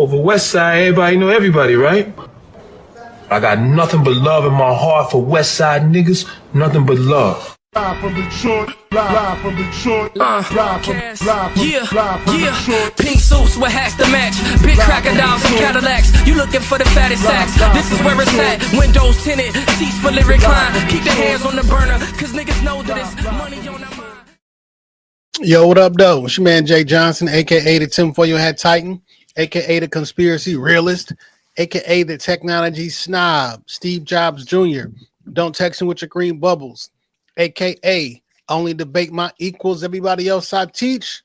Over West Side, everybody know everybody, right? I got nothing but love in my heart for West Side niggas, nothing but love. Live from Detroit, live from Detroit, live from Yeah. Pink suits with hats to match. Big crocodiles and Cadillacs. You looking for the fattest sacks. This is where it's at. Windows tinted, seats fully reclined. Keep your hands on the burner, cause niggas know that it's money on our mind. Yo, what up, though? It's your man Jay Johnson, aka the tinfoil hat Titan, aka the conspiracy realist, aka the technology snob, Steve Jobs Jr. Don't text him with your green bubbles, aka only debate my equals, everybody else I teach.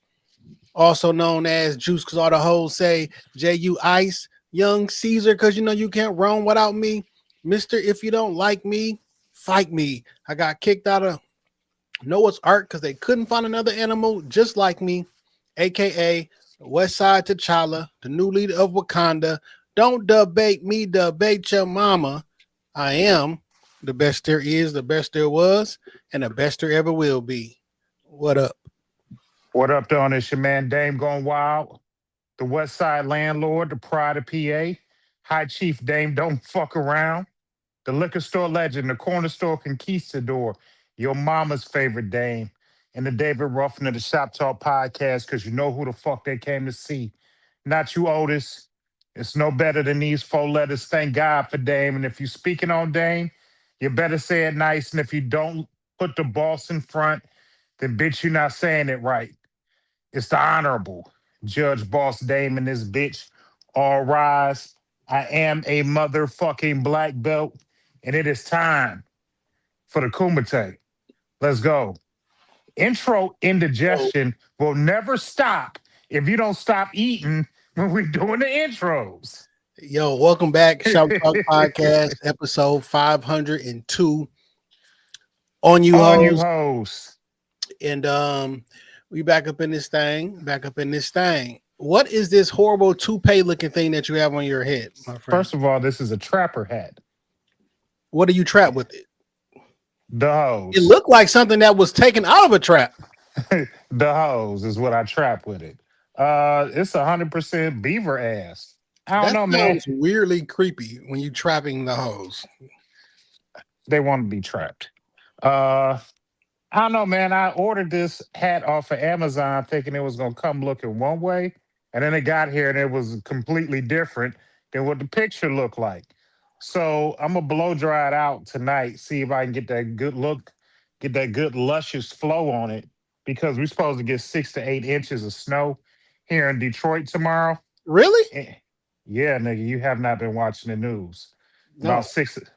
Also known as Juice, because all the hoes say J.U. Ice, Young Caesar, because you know you can't roam without me. Mister, if you don't like me, fight me. I got kicked out of Noah's Ark because they couldn't find another animal just like me, aka West Side T'Challa, the new leader of Wakanda. Don't debate me, debate your mama. I am the best there is, the best there was, and the best there ever will be. What up? What up, though? It's your man Dame Gone Wild, the West Side landlord, the pride of PA, High Chief Dame Don't Fuck Around, the liquor store legend, the corner store conquistador, your mama's favorite Dame, and the David Ruffin of the Shop Talk Podcast, because you know who the fuck they came to see. Not you, Otis. It's no better than these four letters. Thank God for Dame. And if you're speaking on Dame, you better say it nice. And if you don't put the boss in front, then bitch, you're not saying it right. It's the Honorable Judge Boss Dame and this bitch. All rise. I am a motherfucking black belt, and it is time for the Kumite. Let's go. Intro indigestion will never stop if you don't stop eating when we're doing the intros. Yo, welcome back. Shop Talk Podcast, episode 502. On you, hoes. And we back up in this thing. What is this horrible toupee looking thing that you have on your head, my friend? First of all, this is a trapper hat. What do you trap with it? The hose. It looked like something that was taken out of a trap. The hose is what I trap with it. It's 100% beaver ass. I don't know, man. Sounds weirdly creepy when you trapping the hose. They want to be trapped. I don't know, man. I ordered this hat off of Amazon thinking it was going to come looking one way. And then it got here and it was completely different than what the picture looked like. So I'm going to blow dry it out tonight, see if I can get that good look, get that good luscious flow on it, because we're supposed to get 6 to 8 inches of snow here in Detroit tomorrow. Really? Yeah, nigga, you have not been watching the news. No.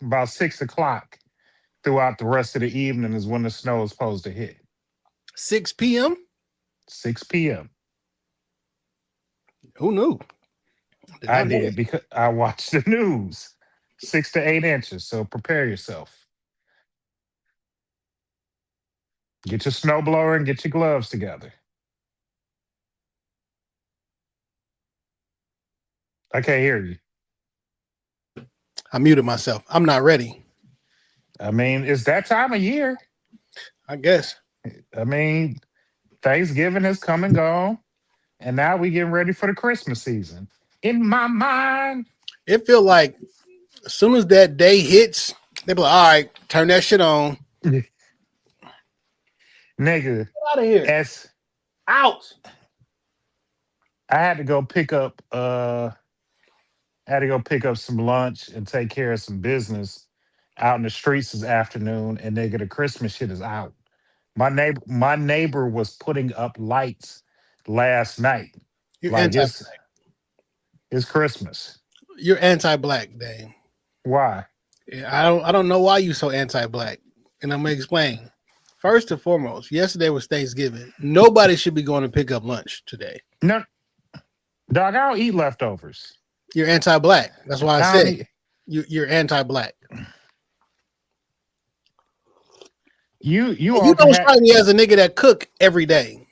About 6 o'clock throughout the rest of the evening is when the snow is supposed to hit. 6 p.m.? 6 p.m. Who knew? I did because I watched the news. 6 to 8 inches. So prepare yourself. Get your snowblower and get your gloves together. I can't hear you. I muted myself. I'm not ready. I mean, it's that time of year. I guess. I mean, Thanksgiving has come and gone, and now we getting ready for the Christmas season. In my mind, it feel like as soon as that day hits, they be like, all right, turn that shit on. Nigga, Get out of here. Out. I had to go pick up some lunch and take care of some business out in the streets this afternoon, and nigga, the Christmas shit is out. My neighbor was putting up lights last night. You're like anti-black. It's Christmas. You're anti-black, Dave. Why? Yeah, I don't know why you're so anti-black, and I'm gonna explain. First and foremost, yesterday was Thanksgiving. Nobody should be going to pick up lunch today. No, dog, I don't eat leftovers. You're anti-black. That's why I said you're anti-black. You don't strike me as a nigga that cook every day.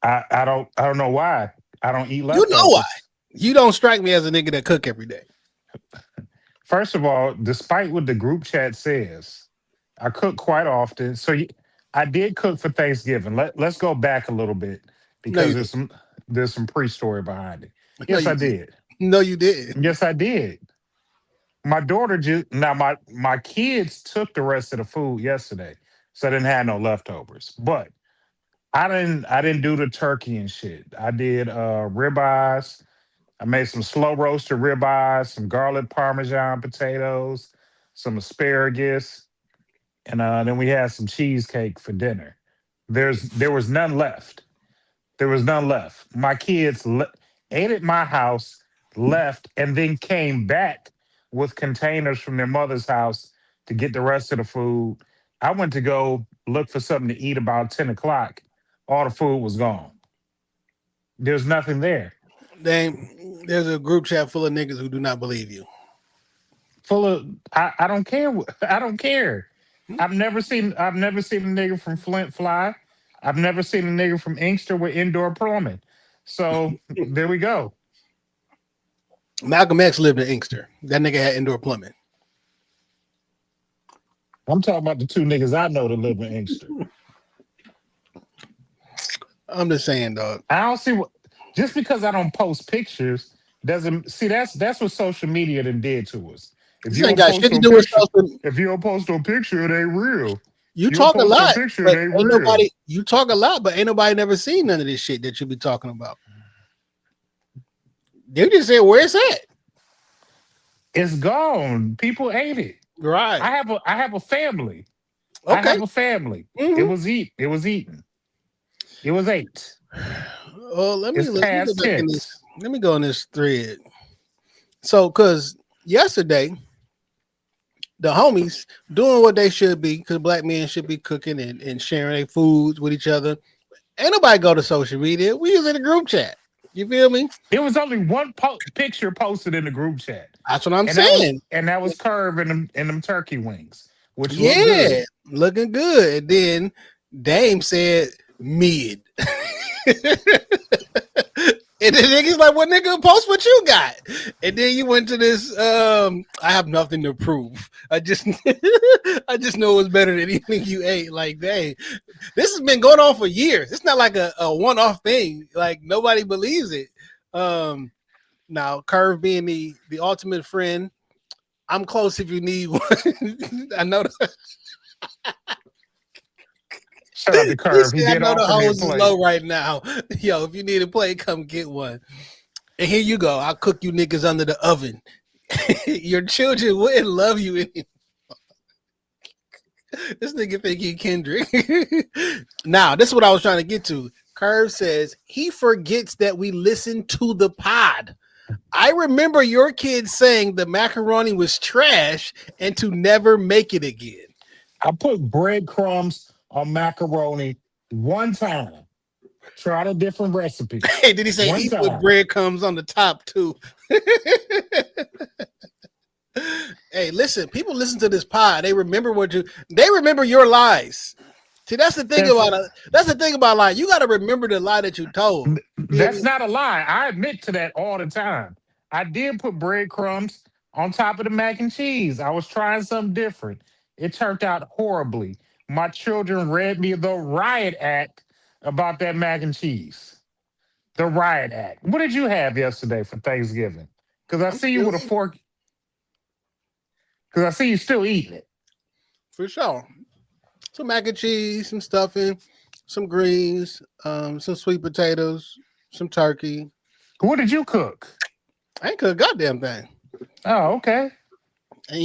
I don't know why. I don't eat leftovers. You know why. You don't strike me as a nigga that cook every day. First of all, despite what the group chat says, I cook quite often. So I did cook for Thanksgiving. Let's go back a little bit because there's some pre-story behind it. No, Yes, you I did. did. No, you didn't. Yes, I did. My daughter just now my kids took the rest of the food yesterday, so I didn't have no leftovers. But I didn't do the turkey and shit. I did ribeyes. I made some slow roasted ribeyes, some garlic parmesan potatoes, some asparagus, and then we had some cheesecake for dinner. There was none left. There was none left. My kids ate at my house, left, and then came back with containers from their mother's house to get the rest of the food. I went to go look for something to eat about 10 o'clock. All the food was gone. There's nothing there. There's a group chat full of niggas who do not believe you. Full of I don't care. I don't care. I've never seen a nigga from Flint fly. I've never seen a nigga from Inkster with indoor plumbing. So there we go. Malcolm X lived in Inkster. That nigga had indoor plumbing. I'm talking about the two niggas I know that live in Inkster. I'm just saying, dog. I don't see what just because I don't post pictures doesn't see that's what social media done did to us. If This you ain't don't got post shit to no do with picture, social. if you don't post no picture, it ain't real. You You don't talk a post no lot, picture, but it ain't ain't real. nobody. You talk a lot, but ain't nobody never seen none of this shit that you be talking about. They just said, "Where's that?" It's gone. People ate it. Right. I have a family. I Okay. have a family. It Mhm. was It was eaten. It was ate. Well, let me It's go past back in this. tense. Let me go in this thread. So, because yesterday the homies doing what they should be, because black men should be cooking and sharing their foods with each other. Ain't nobody go to social media. We use in a group chat. You feel me? There was only one picture posted in the group chat, That's what I'm and that was saying. Curve in them turkey wings, which looked Yeah, good. looking good. And then Dame said mid. And the nigga's like, "What nigga post what you got?" And then you went to this. I have nothing to prove. I just, I just know it's better than anything you ate. Like, dang, this has been going on for years. It's not like a one-off thing. Like nobody believes it. Now Curve being the ultimate friend, I'm close if you need one. I know. Shout out to Curve. He I did know the offer me a hose is plate. low right now. Yo, if you need a plate, come get one. And here you go. I'll cook you niggas under the oven. Your children wouldn't love you anymore. This nigga think he Kendrick. Now, this is what I was trying to get to. Curve says he forgets that we listen to the pod. I remember your kids saying the macaroni was trash and to never make it again. I put breadcrumbs on macaroni one time. Tried a different recipe. Hey, did he say One eat with time. breadcrumbs on the top too? Hey, listen, people listen to this pod. They remember they remember your lies. See, that's the thing about lie. You got to remember the lie that you told. That's not a lie. I admit to that all the time. I did put breadcrumbs on top of the mac and cheese. I was trying something different. It turned out horribly. My children read me the riot act about that mac and cheese. The riot act. What did you have yesterday for Thanksgiving? Because I I'm see you still with a eating, fork. Because I see you still eating it. for sure. Some mac and cheese, some stuffing, some greens, some sweet potatoes, some turkey. What did you cook? I ain't cooked a goddamn thing. Oh, okay. And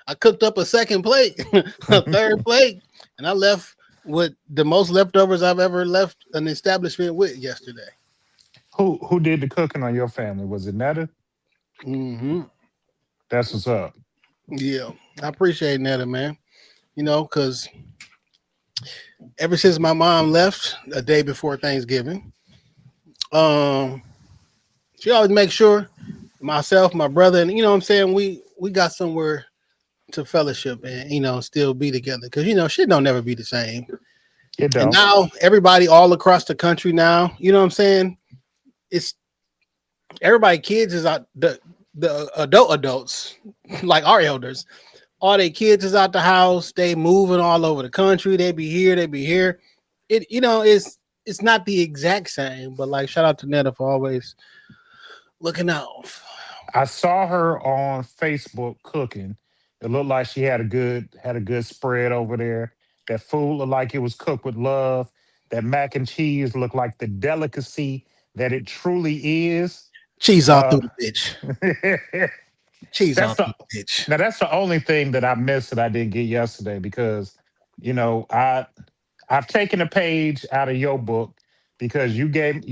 I cooked up a second plate, a third plate, and I left with the most leftovers I've ever left an establishment with yesterday. Who did the cooking on your family? Was it Netta? Mm-hmm. That's what's up. Yeah, I appreciate that, man. Because ever since my mom left a day before Thanksgiving, she always makes sure myself, my brother, and what I'm saying, we got somewhere to fellowship and still be together because shit don't never be the same. It And don't. now everybody all across the country now, what I'm saying? It's everybody kids is out the adults like our elders. All their kids is out the house. They moving all over the country. They be here. It it's not the exact same, but like shout out to Netta for always looking out. I saw her on Facebook cooking. It looked like she had a good spread over there. That food looked like it was cooked with love. That mac and cheese looked like the delicacy that it truly is. Cheese all Uh, through the bitch. Cheese all that's through the the bitch. Now that's the only thing that I missed that I didn't get yesterday because I've taken a page out of your book because you gave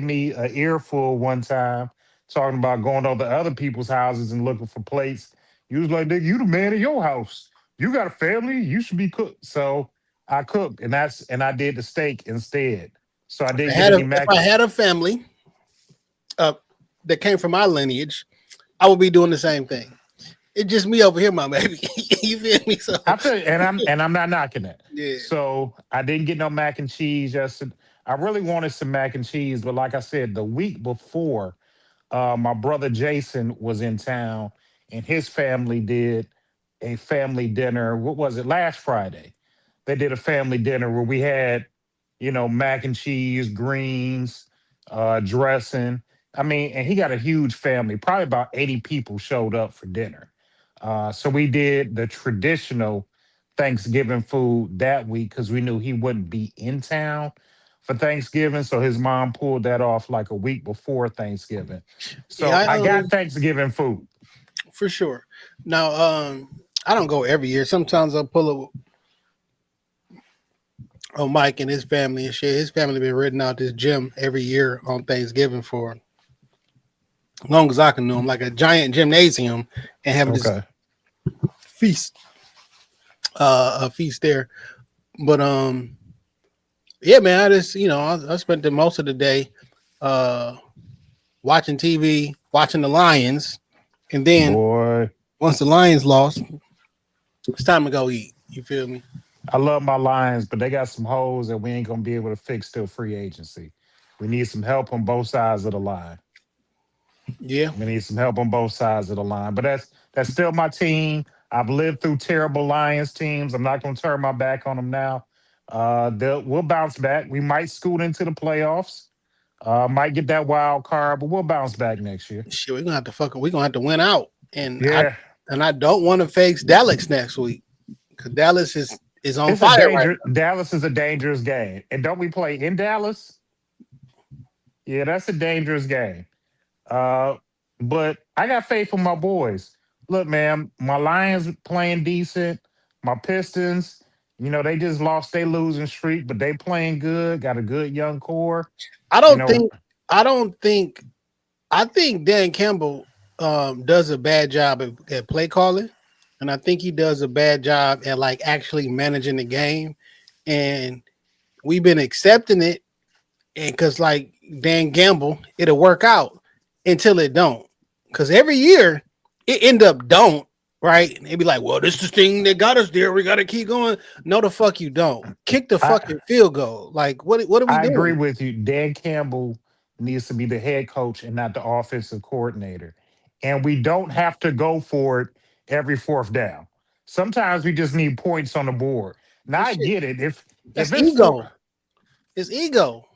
me an earful one time talking about going over other people's houses and looking for plates. You was like, "Nigga, you the man of your house. You got a family. You should be cooked." So I cooked, and I did the steak instead. So I didn't get any If mac. I had a family that came from my lineage, I would be doing the same thing. It's just me over here, my baby. You feel me? So I feel, and I'm not knocking it. yeah. So I didn't get no mac and cheese yesterday. I really wanted some mac and cheese, but like I said, the week before, my brother Jason was in town, and his family did a family dinner. What was it? Last Friday, they did a family dinner where we had, mac and cheese, greens, dressing. I mean, and he got a huge family. Probably about 80 people showed up for dinner. So we did the traditional Thanksgiving food that week because we knew he wouldn't be in town for Thanksgiving. So his mom pulled that off like a week before Thanksgiving. Yeah, So I got Thanksgiving food. for sure. Now, I don't go every year. Sometimes I'll pull a Mike and his family and shit. His family been renting out this gym every year on Thanksgiving for as long as I can know him, like a giant gymnasium, and having this Okay. feast, a feast there. But yeah, man, I just I spent the most of the day watching TV, watching the Lions, and then Boy, once the Lions lost, it's time to go eat. You feel me? I love my Lions, but they got some holes that we ain't gonna be able to fix till free agency. We need some help on both sides of the line. Yeah, We need some help on both sides of the line. But that's still my team. I've lived through terrible Lions teams. I'm not going to turn my back on them now. We'll bounce back. We might scoot into the playoffs. Might get that wild card, but we'll bounce back next year. shit, we're gonna have to win out, Yeah, and I don't want to face Dallas next week because Dallas is on it's a fire right danger. Dallas is a dangerous game, and don't we play in Dallas? Yeah, that's a dangerous game. Uh, but I got faith in my boys. Look, man, my Lions playing decent. My Pistons, they just lost their losing streak, but they playing good. Got a good young core. now. You know, I don't think I think Dan Campbell does a bad job at play calling, and I think he does a bad job at like actually managing the game. And we've been accepting it, and because like Dan Gamble, it'll work out until it don't. Because every year it end up don't, right? And they be like, "Well, this is the thing that got us there. We got to keep going." No, the fuck you don't. Kick the I fucking field goal. Like, what are we I agree doing? with you. Dan Campbell needs to be the head coach and not the offensive coordinator. And we don't have to go for it every fourth down. Sometimes we just need points on the board. Now This I shit, get it. If that's it's ego. for It's ego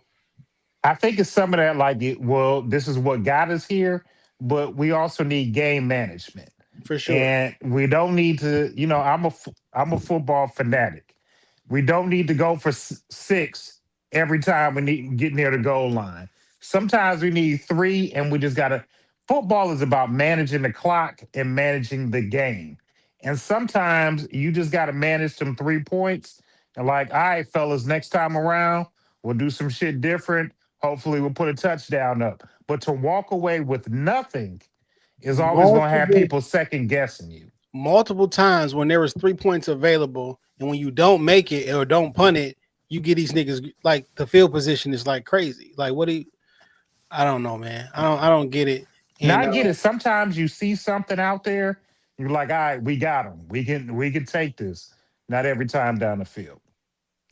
I think it's some of that like well, this is what got us here, but we also need game management. for sure. And we don't need to, I'm a football fanatic. We don't need to go for six every time we need get near the goal line. Sometimes we need three, and we just gotta. Football is about managing the clock and managing the game. And sometimes you just gotta manage them 3 points. And like, all right, fellas, next time around, we'll do some shit different. Hopefully, we'll put a touchdown up. But to walk away with nothing is always gonna have Multiple people second guessing you. multiple times when there was 3 points available, and when you don't make it or don't punt it, you get these niggas like the field position is like crazy. Like what do you? I don't know, man. I don't get it. Now And I get it. Sometimes you see something out there, you're like, all right, we got them. We can take this. Not every time down the field.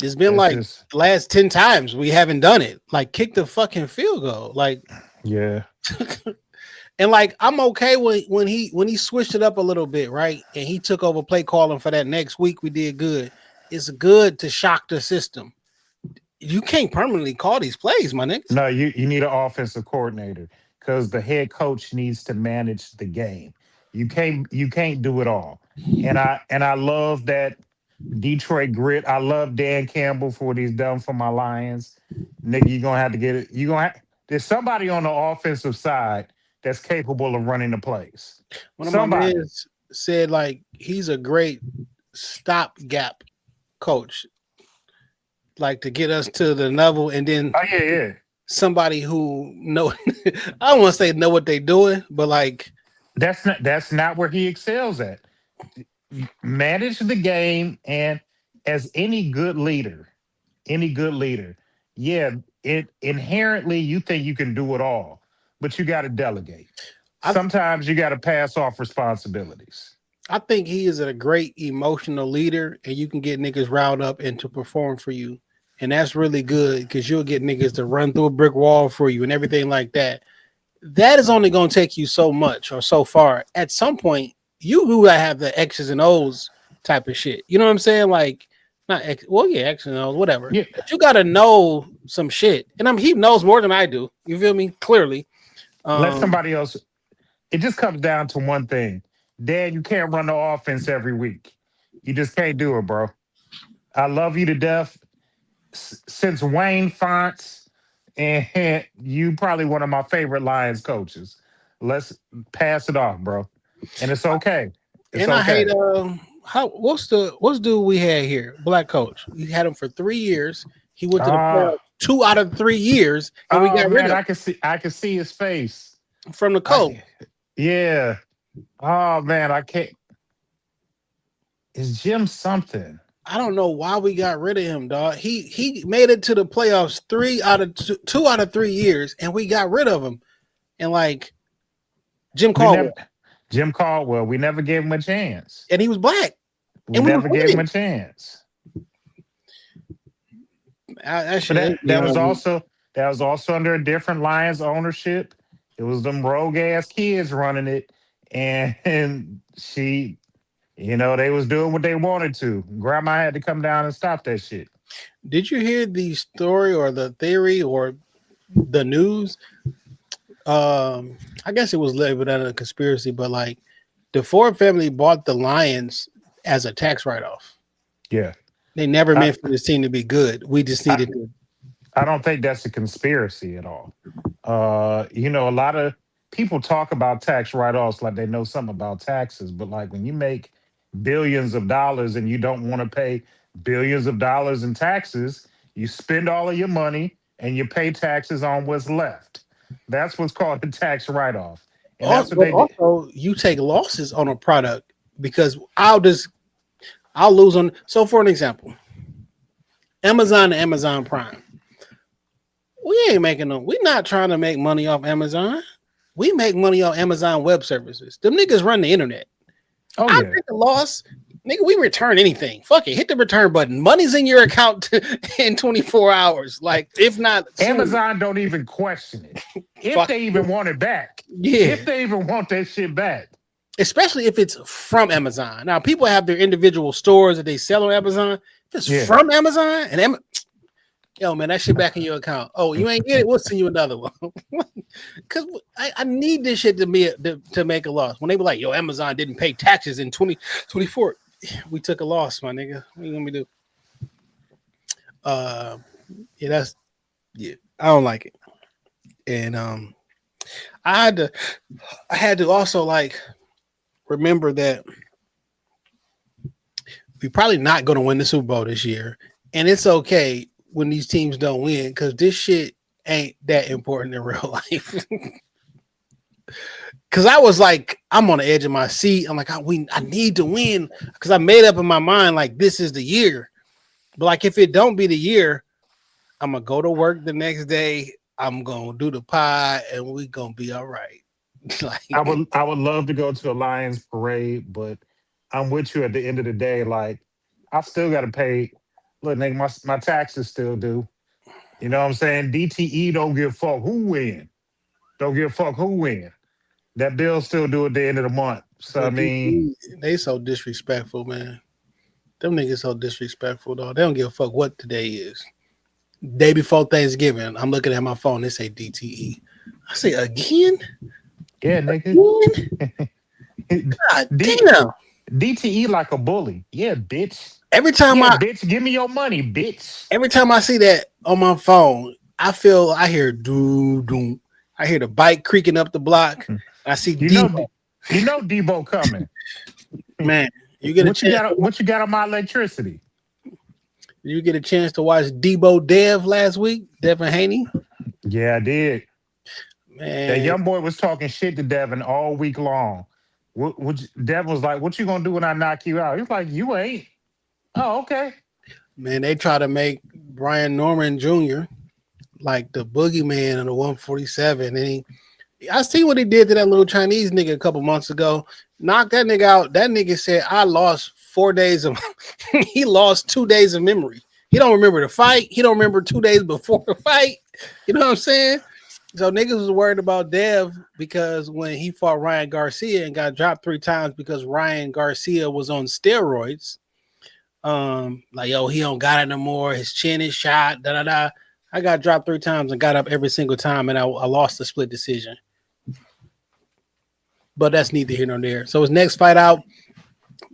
it's been That's like just the last 10 times we haven't done it. Like kick the fucking field goal. Like yeah. and like I'm okay when he switched it up a little bit, right? And he took over play calling for that next week. We did good. It's good to shock the system. you can't permanently call these plays, my niggas. No, you need an offensive coordinator because the head coach needs to manage the game. You can't do it all. And I love that Detroit grit. I love Dan Campbell for what he's done for my Lions. Nigga, you're gonna have to get it. There's somebody on the offensive side that's capable of running the plays. One of my Somebody. men said like he's a great stopgap coach, like to get us to the level, and then Oh yeah. somebody who know I don't want to say know what they're doing, but like That's not where he excels at. Manage the game, and as any good leader, yeah, it inherently you think you can do it all, but you got to delegate. Sometimes you got to pass off responsibilities. I think he is a great emotional leader, and you can get niggas riled up and to perform for you. And that's really good because you'll get niggas to run through a brick wall for you and everything like that. That is only going to take you so much or so far. At some point, you who have the X's and O's type of shit. You know what I'm saying? Like, not X, well, yeah, X's and O's, whatever. Yeah. But you got to know some shit. And he knows more than I do. You feel me? Clearly. Let somebody else. It just comes down to one thing. Dad, you can't run the offense every week. You just can't do it, bro. I love you to death. Since Wayne Fonts, and you probably one of my favorite Lions coaches. Let's pass it off, bro. And it's okay. It's and I okay. hate what's dude we had here? Black coach. We had him for 3 years. He went to the playoffs 2 out of 3 years, and we got rid of him. I can see his face from the cold. Yeah. Oh man, I can't. Is Jim something? I don't know why we got rid of him, dog. He made it to the playoffs 2 out of 3 years, and we got rid of him. And like Jim Caldwell, we never gave him a chance. And he was black. We never gave him a chance. That was also under a different Lions ownership. It was them rogue ass kids running it, and she. They was doing what they wanted to. Grandma had to come down and stop that shit. Did you hear the story or the theory or the news? I guess it was labeled as a conspiracy, but like the Ford family bought the Lions as a tax write-off. Yeah. They never meant for this team to be good. We just needed to. I don't think that's a conspiracy at all. A lot of people talk about tax write-offs like they know something about taxes, but like when you make billions of dollars and you don't want to pay billions of dollars in taxes, you spend all of your money and you pay taxes on what's left. That's what's called a tax write-off. And that's what they also you take losses on a product because I'll lose on. So for an example, Amazon and Amazon Prime. We're not trying to make money off Amazon. We make money off Amazon Web Services. Them niggas run the internet. Oh, I take a loss. Nigga, we return anything. Fuck it. Hit the return button. Money's in your account in 24 hours. Like, if not... Amazon don't even question it. If they even want it back. Yeah. If they even want that shit back. Especially if it's from Amazon. Now, people have their individual stores that they sell on Amazon. If it's from Amazon, and yo, man, that shit back in your account. Oh, you ain't get it? We'll send you another one. Because I need this shit to make a loss. When they were like, yo, Amazon didn't pay taxes in 2024. We took a loss, my nigga. What you want me to do? I don't like it. And I had to also like remember that we're probably not going to win the Super Bowl this year. And it's okay when these teams don't win because this shit ain't that important in real life. Because I was like, I'm on the edge of my seat. I'm like, I need to win because I made up in my mind like this is the year. But like if it don't be the year, I'm gonna go to work the next day. I'm gonna do the pie, and we gonna be all right. Like, I would love to go to a Lions parade, but I'm with you at the end of the day. Like I still got to pay. Look, nigga, my taxes still due. You know what I'm saying? DTE don't give a fuck who win. Don't give a fuck who win. That bill still due at the end of the month. So I mean, they so disrespectful, man. Them niggas so disrespectful, dog. They don't give a fuck what today is. Day before Thanksgiving, I'm looking at my phone. They say DTE. I say again. Yeah, nigga. God D- damn. DTE like a bully. Yeah, bitch. Every time Yeah, I bitch. Give me your money, bitch. see that on my phone, I hear doo doo. I hear the bike creaking up the block. I see You know, Debo. you know Debo coming. Man, you get a chance. What you got on my electricity? You get a chance to watch Debo Dev last week. Devin Haney. Yeah, I did. That Man, young boy was talking shit to Devin all week long. Devin was like, "What you gonna do when I knock you out?" He's like, "You ain't." Oh, okay. man, they try to make Brian Norman Jr. like the boogeyman in the 147. And I see what he did to that little Chinese nigga a couple months ago. Knocked that nigga out. That nigga said, I lost 4 days of he lost 2 days of memory. He don't remember the fight. He don't remember 2 days before the fight. You know what I'm saying? So niggas was worried about Dev because when he fought Ryan Garcia and got dropped 3 times because Ryan Garcia was on steroids. Like, yo, he don't got it no more. His chin is shot. Da da da. I got dropped 3 times and got up every single time, and I lost the split decision. But that's neither here nor there. So his next fight out,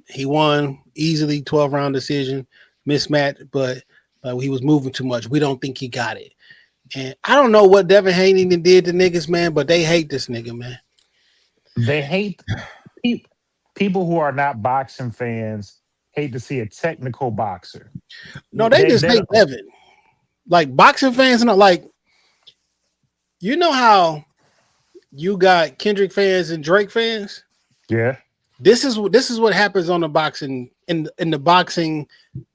he won easily, 12-round decision, mismatch, but he was moving too much. We don't think he got it. And I don't know what Devin Haney did to niggas, man, but they hate this nigga, man. They hate people who are not boxing fans. Hate to see a technical boxer. No, they just hate don't- Devin. Like boxing fans, and like, you know how you got Kendrick fans and Drake fans. Yeah. This is what happens on the boxing in the boxing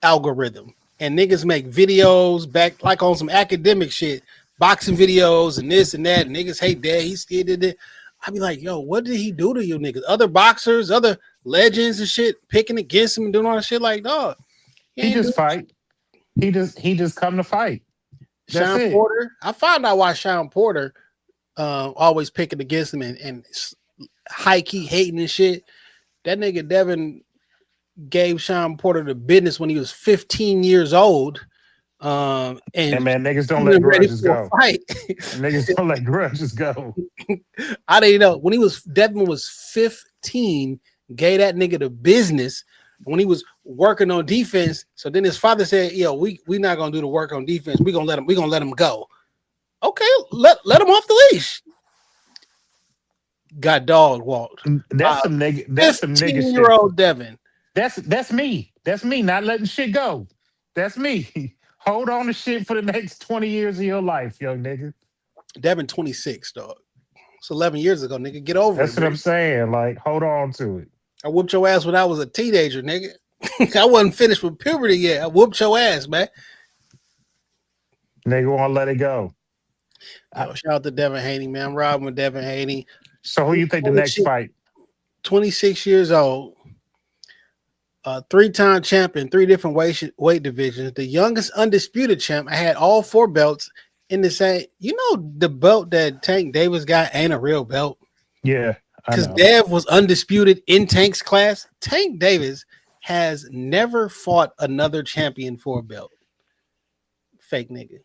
algorithm. And niggas make videos back like on some academic shit, boxing videos and this and that. And niggas hate that. He still did it. I'd be like, yo, what did he do to you niggas? Other boxers, other legends and shit, picking against him and doing all that shit. Like, dog. He just fight. He just come to fight. That's Sean it. Porter. I found out why Sean Porter always picking against him and high key hating and shit. That nigga Devin gave Sean Porter the business when he was 15 years old. And man, niggas don't let grudges go. Fight. Niggas don't let grudges go. I didn't know when Devin was 15, gave that nigga the business when he was working on defense. So then his father said, yo, we not gonna do the work on defense. We're gonna let him go. Okay, let him off the leash. Got dog walked. That's some nigga. That's some nigga shit. 15-year-old Devin. That's me. That's me not letting shit go. That's me. Hold on to shit for the next 20 years of your life, young nigga. Devin 26, dog. It's 11 years ago, nigga. Get over it. That's what I'm saying. Like, hold on to it. I whooped your ass when I was a teenager, nigga. I wasn't finished with puberty yet. I whooped your ass, man. Nigga won't let it go. Shout out to Devin Haney, man. I'm riding with Devin Haney. So who you think the next fight? 26 years old. 3-time champion, 3 different weight divisions. The youngest undisputed champ. I had all 4 belts in the same. You know, the belt that Tank Davis got ain't a real belt. Yeah. Because Dev was undisputed in Tank's class. Tank Davis has never fought another champion for a belt. Fake nigga.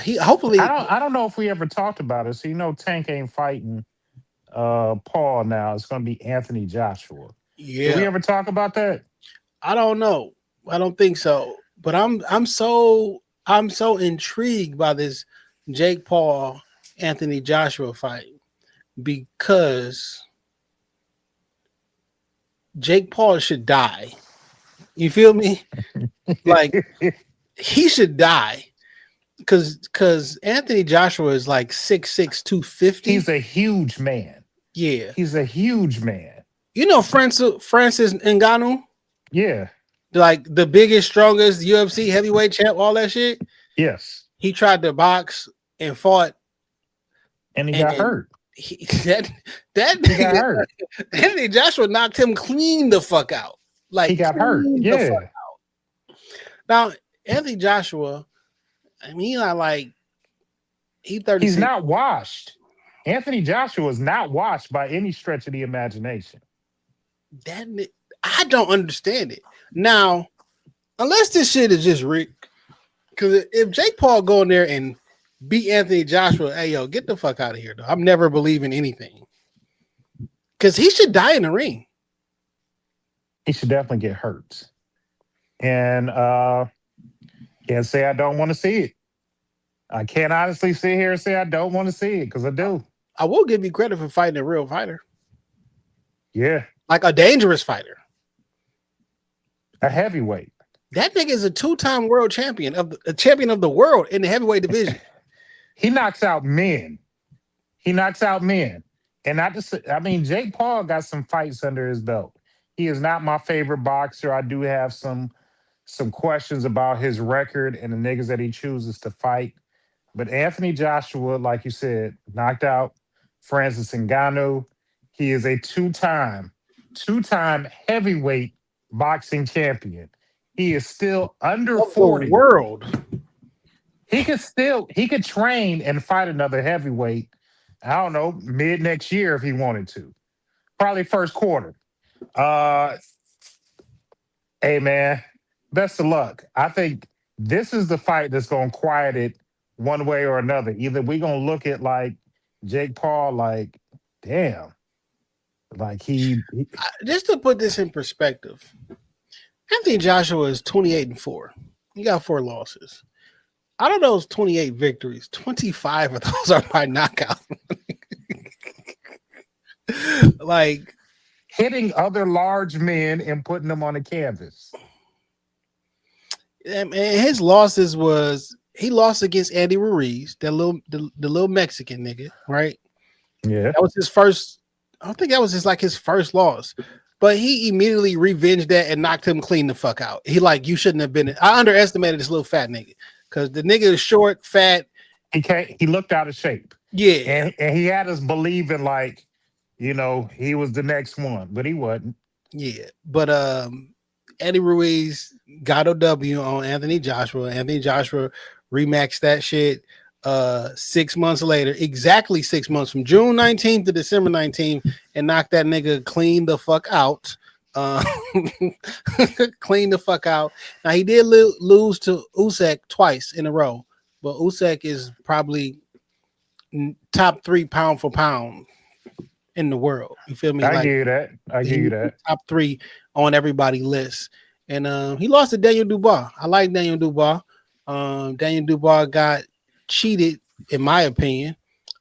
He hopefully. I don't know if we ever talked about it. So you know, Tank ain't fighting Paul now. It's going to be Anthony Joshua. Yeah. Did we ever talk about that? I don't know. I don't think so. But I'm so intrigued by this Jake Paul Anthony Joshua fight because Jake Paul should die. You feel me? Like he should die because Anthony Joshua is like 6'6", 250. He's a huge man. Yeah, he's a huge man. You know Francis Ngannou? Yeah, like the biggest, strongest UFC heavyweight champ, all that shit. Yes, he tried to box and fought, and he got hurt. That he got hurt. Anthony Joshua knocked him clean the fuck out. Like he got hurt. Yeah. Now Anthony Joshua, I mean, he's not like he's 36. He's not washed. Anthony Joshua is not washed by any stretch of the imagination. That I don't understand it. Now, Unless this shit is just rigged. Because if Jake Paul go in there and beat Anthony Joshua, hey, yo, get the fuck out of here, though. I'm never believing anything. Because he should die in the ring. He should definitely get hurt. And can't say I don't want to see it. I can't honestly sit here and say I don't want to see it because I do. I will give you credit for fighting a real fighter. Yeah. Like a dangerous fighter. A heavyweight. That nigga is a 2-time world champion of the world in the heavyweight division. He knocks out men. And Jake Paul got some fights under his belt. He is not my favorite boxer. I do have some questions about his record and the niggas that he chooses to fight. But Anthony Joshua, like you said, knocked out Francis Ngannou. He is a two-time heavyweight boxing champion. He is still under 40. The world. He could train and fight another heavyweight, I don't know, mid next year if he wanted to. Probably first quarter. Hey man, best of luck. I think this is the fight that's gonna quiet it one way or another. Either we're gonna look at like Jake Paul, like, damn. Like he just to put this in perspective, Anthony Joshua is 28-4. He got 4 losses. Out of those 28 victories, 25 of those are by knockout. Like hitting other large men and putting them on the canvas. And his losses was he lost against Andy Ruiz, the little Mexican nigga, right? Yeah, that was his first. I don't think that was his first loss, but he immediately revenged that and knocked him clean the fuck out. He like, you shouldn't have been. I underestimated this little fat nigga because the nigga is short, fat. He looked out of shape. Yeah, and he had us believing like, you know, he was the next one, but he wasn't. Yeah, but Andy Ruiz got a W on Anthony Joshua. Anthony Joshua rematched that shit 6 months later, exactly 6 months from June 19th to December 19th, and knocked that nigga clean the fuck out. Clean the fuck out. Now he did lose to Usyk twice in a row, but Usyk is probably top 3 pound for pound in the world. You feel me? I give you that. Top 3 on everybody's list. And he lost to Daniel Dubois. I like Daniel Dubois. Daniel Dubois got cheated, in my opinion,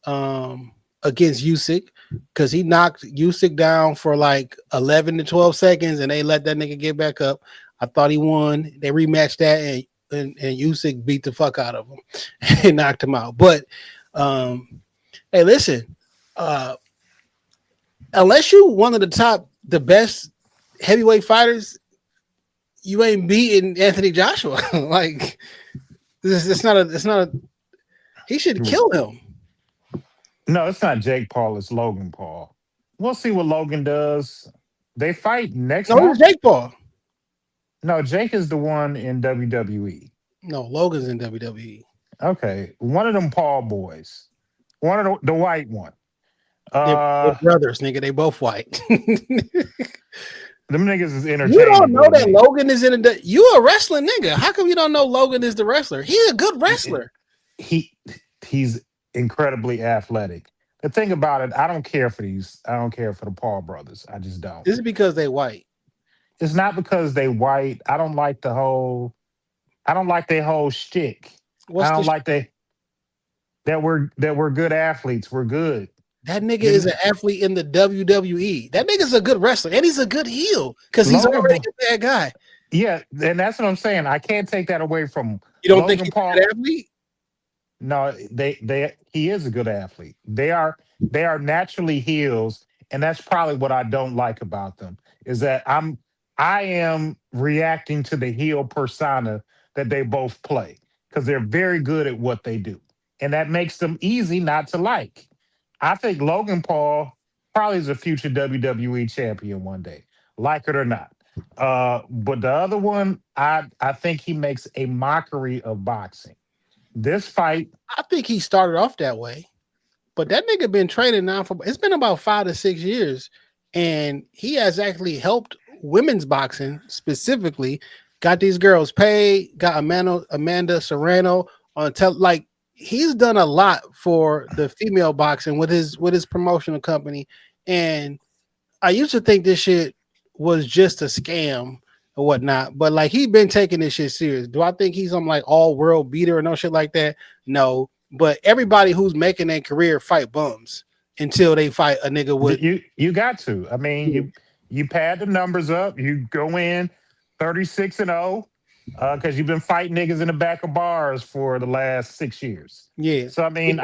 against Usyk because he knocked Usyk down for like 11 to 12 seconds and they let that nigga get back up. I thought he won. They rematched that and Usyk beat the fuck out of him and knocked him out. But hey, listen, unless you one of the best heavyweight fighters, you ain't beating Anthony Joshua. Like it's not a. He should kill him. No, it's not Jake Paul. It's Logan Paul. We'll see what Logan does. They fight next month. No, it's Jake Paul. No, Jake is the one in WWE. No, Logan's in WWE. Okay, one of them Paul boys. One of the white one. They're brothers, nigga. They both white. Them niggas is entertaining. You don't know that Logan is in the. You a wrestling nigga. How come you don't know Logan is the wrestler? He's a good wrestler. He's incredibly athletic. The thing about it, I don't care for the Paul brothers. I just don't. This is because they white. It's not because they white. I don't like their whole shtick. That we're good athletes. We're good. That nigga is an athlete in the WWE. That nigga's a good wrestler, and he's a good heel because he's already a bad guy. Yeah, and that's what I'm saying. I can't take that away from. You don't Logan think he's Paul, a good athlete? No, he is a good athlete. They are naturally heels, and that's probably what I don't like about them is that I am reacting to the heel persona that they both play because they're very good at what they do, and that makes them easy not to like. I think Logan Paul probably is a future WWE champion one day, like it or not. But the other one, I think he makes a mockery of boxing. This fight, I think he started off that way, but that nigga been training now it's been about 5 to 6 years, and he has actually helped women's boxing specifically got these girls paid, got Amanda Serrano on like he's done a lot for the female boxing with his promotional company. And I used to think this shit was just a scam or whatnot, but like he been taking this shit serious. Do I think he's some like all world beater or no shit like that? No, but everybody who's making a career fight bums until they fight a nigga with You got to. I mean, you pad the numbers up. You go in 36-0 because you've been fighting niggas in the back of bars for the last 6 years. Yeah. So I mean,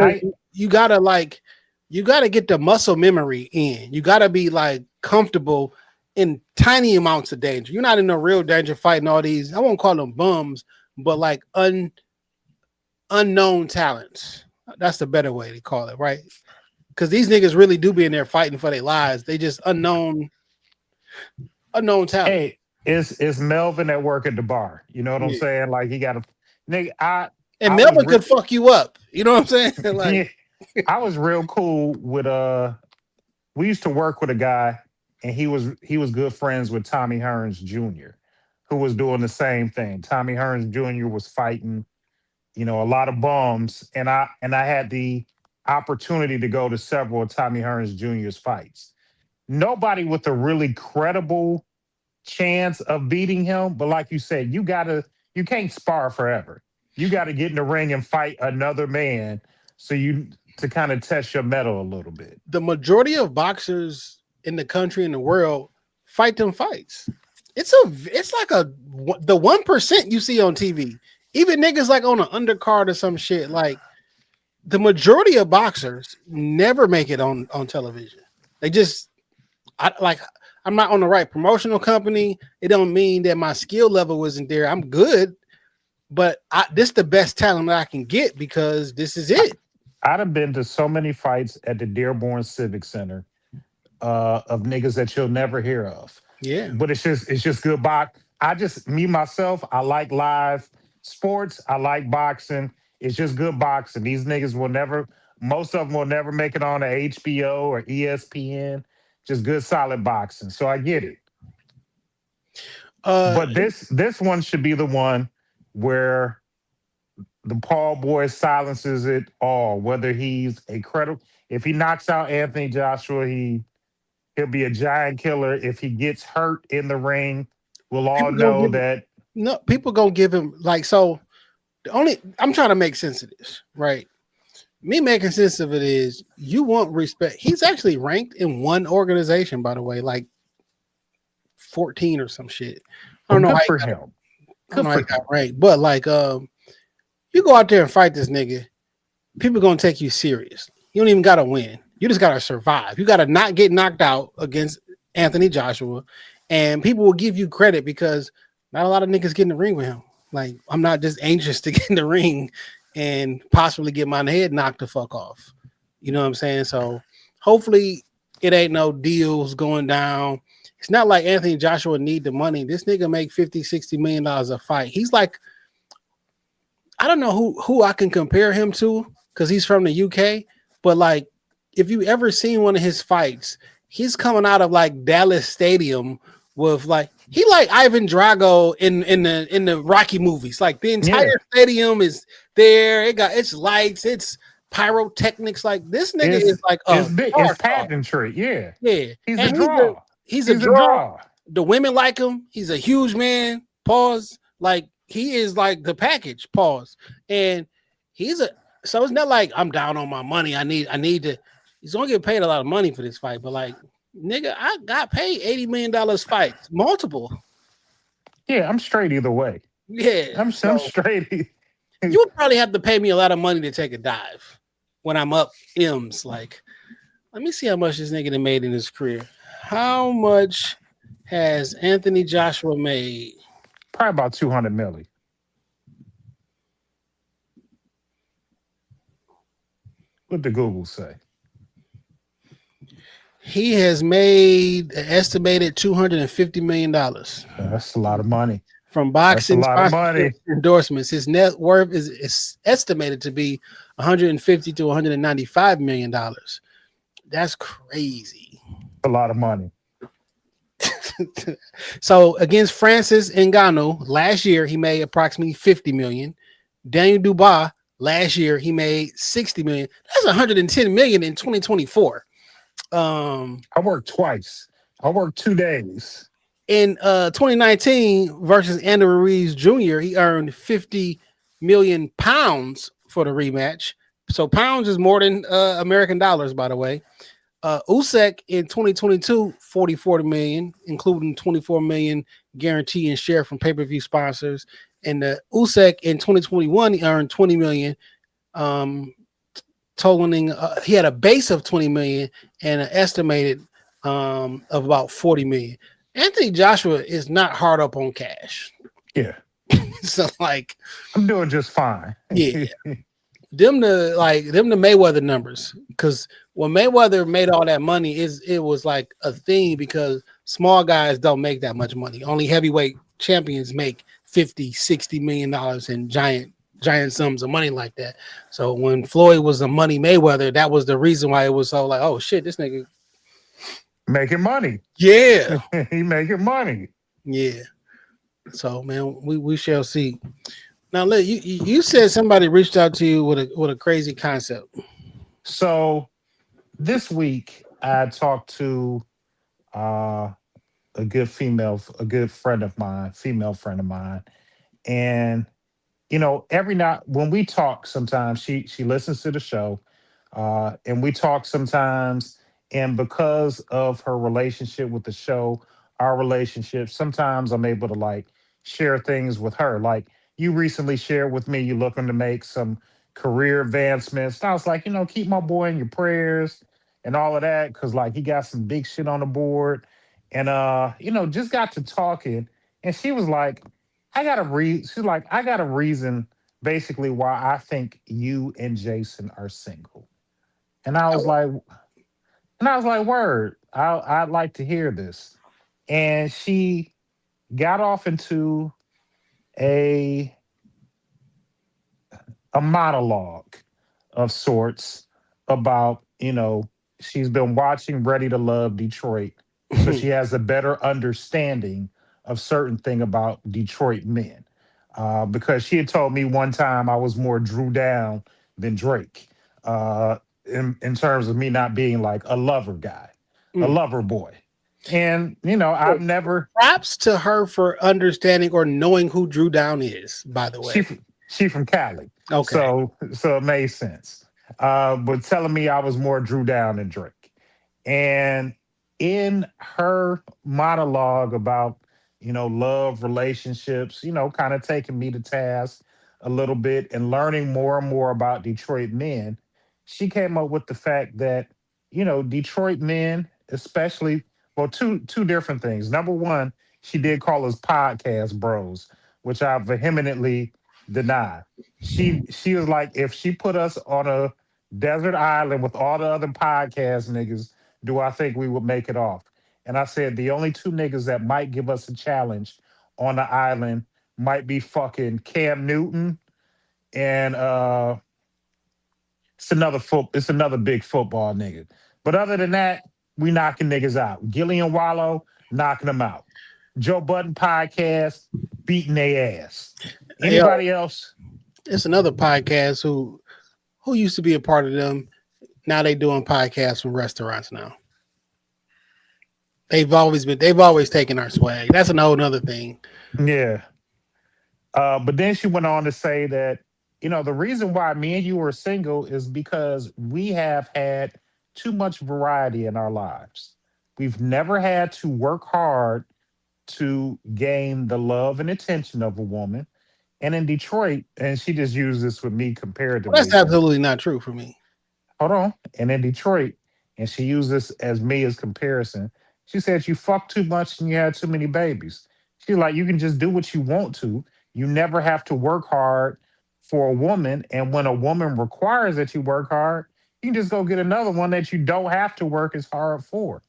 you gotta get the muscle memory in. You gotta be like comfortable in tiny amounts of danger. You're not in no real danger fighting all these. I won't call them bums, but like unknown talents. That's the better way to call it, right? Because these niggas really do be in there fighting for their lives. They just unknown talent. Hey, it's Melvin at work at the bar. You know what I'm saying? Like he got a nigga. Melvin could fuck you up. You know what I'm saying? Like I was real cool with we used to work with a guy, and he was good friends with Tommy Hearns Jr., who was doing the same thing. Tommy Hearns Jr. was fighting, a lot of bums, and I had the opportunity to go to several of Tommy Hearns Jr.'s fights. Nobody with a really credible chance of beating him, but like you said, you can't spar forever. You got to get in the ring and fight another man to kind of test your mettle a little bit. The majority of boxers in the country and the world fight them fights. It's like the 1% you see on TV. Even niggas like on an undercard or some shit. Like the majority of boxers never make it on television. They just I'm not on the right promotional company. It don't mean that my skill level wasn't there. I'm good, but this is the best talent that I can get because this is it. I'd have been to so many fights at the Dearborn Civic Center of niggas that you'll never hear of. Yeah, but it's just good box. Myself, I like live sports. I like boxing. It's just good boxing. These niggas most of them will never make it on a HBO or ESPN. Just good, solid boxing. So I get it. But this one should be the one where the Paul boy silences it all. Whether he's a credible, if he knocks out Anthony Joshua, he'll be a giant killer. If he gets hurt in the ring, we'll all know that. No, people gonna give him like so. I'm trying to make sense of this, right? Me making sense of it is you want respect. He's actually ranked in one organization, by the way, like 14 or some shit. I don't know how he got ranked, but like you go out there and fight this nigga, people gonna take you serious. You don't even gotta win. You just gotta survive. You gotta not get knocked out against Anthony Joshua, and people will give you credit because not a lot of niggas get in the ring with him. Like I'm not just anxious to get in the ring and possibly get my head knocked the fuck off. You know what I'm saying? So hopefully it ain't no deals going down. It's not like Anthony Joshua need the money. This nigga make $50-60 million a fight. He's like, I don't know who I can compare him to because he's from the UK, but like if you ever seen one of his fights, he's coming out of like Dallas Stadium with like he like Ivan Drago in the Rocky movies. Like the entire stadium is there. It got its lights, it's pyrotechnics. Like this nigga is like it's pageantry. Yeah. He's and a draw. He's a draw. The women like him. He's a huge man. Pause. Like he is like the package. Pause. And so it's not like I'm down on my money. I need to. He's gonna get paid a lot of money for this fight, but like, nigga, I got paid $80 million fights, multiple. Yeah, I'm straight either way. Yeah, I'm straight. You would probably have to pay me a lot of money to take a dive when I'm up M's. Like, let me see how much this nigga made in his career. How much has Anthony Joshua made? Probably about 200 million. What did Google say? He has made an estimated $250 million. That's a lot of money. From boxing endorsements. His net worth is estimated to be $150 to $195 million. That's crazy. A lot of money. So against Francis Ngannou last year, he made approximately 50 million. Daniel Dubois last year, he made 60 million. That's 110 million in 2024. I worked twice. I worked 2 days. In 2019 versus Andrew Ruiz Jr., he earned 50 million pounds for the rematch. So pounds is more than American dollars, by the way. Usyk in 2022, 44 million, including 24 million guarantee and share from pay-per-view sponsors. And the Usyk in 2021, he earned 20 million, totaling. He had a base of 20 million and an estimated of about 40 million. Anthony Joshua is not hard up on cash. Yeah. So like, I'm doing just fine. yeah. Them the Mayweather numbers, because when Mayweather made all that money, it was like a thing because small guys don't make that much money. Only heavyweight champions make 50-60 million dollars in giant sums of money like that. So when Floyd was a money Mayweather, that was the reason why it was so like, oh shit, this nigga Making money. yeah. He making money. Yeah. So man, we shall see. Now, look, you said somebody reached out to you with a crazy concept. So this week I talked to a good friend of mine, female friend of mine, and every night when we talk, sometimes she listens to the show, and we talk sometimes, and because of her relationship with the show, our relationship, sometimes I'm able to like share things with her. Like you recently shared with me, you looking to make some career advancements. And I was like, keep my boy in your prayers and all of that, because like he got some big shit on the board. And just got to talking, and she was like, I got a reason basically why I think you and Jason are single. And I was like, word, I'd like to hear this. And she got off into a a monologue of sorts about, she's been watching Ready to Love Detroit. So she has a better understanding of certain thing about Detroit men. Because she had told me one time I was more Drew Down than Drake. In terms of me not being like a lover guy, a lover boy. And, I've never Props to her for understanding or knowing who Drew Down is, by the she way. she from Cali. Okay. So it made sense. But telling me I was more Drew Down than Drake. And in her monologue about, love, relationships, kind of taking me to task a little bit and learning more and more about Detroit men, she came up with the fact that, Detroit men, especially, well, two different things. Number one, she did call us podcast bros, which I vehemently deny. She was like, if she put us on a desert island with all the other podcast niggas, do I think we would make it off? And I said the only two niggas that might give us a challenge on the island might be fucking Cam Newton and it's another big football nigga. But other than that, we knocking niggas out. Gillian Wallow knocking them out. Joe Budden podcast beating their ass. Yo, Anybody else? it's another podcast who used to be a part of them. Now they doing podcasts from restaurants now. They've always taken our swag. That's a whole nother thing. Yeah. But then she went on to say that, the reason why me and you are single is because we have had too much variety in our lives. We've never had to work hard to gain the love and attention of a woman. And in Detroit, and she just used this with me Well, that's comparatively. absolutely not true for me. Hold on. And in Detroit, and she used this as me as comparison. She said you fuck too much and you had too many babies. She's like, you can just do what you want to. You never have to work hard for a woman. And when a woman requires that you work hard, you can just go get another one that you don't have to work as hard for.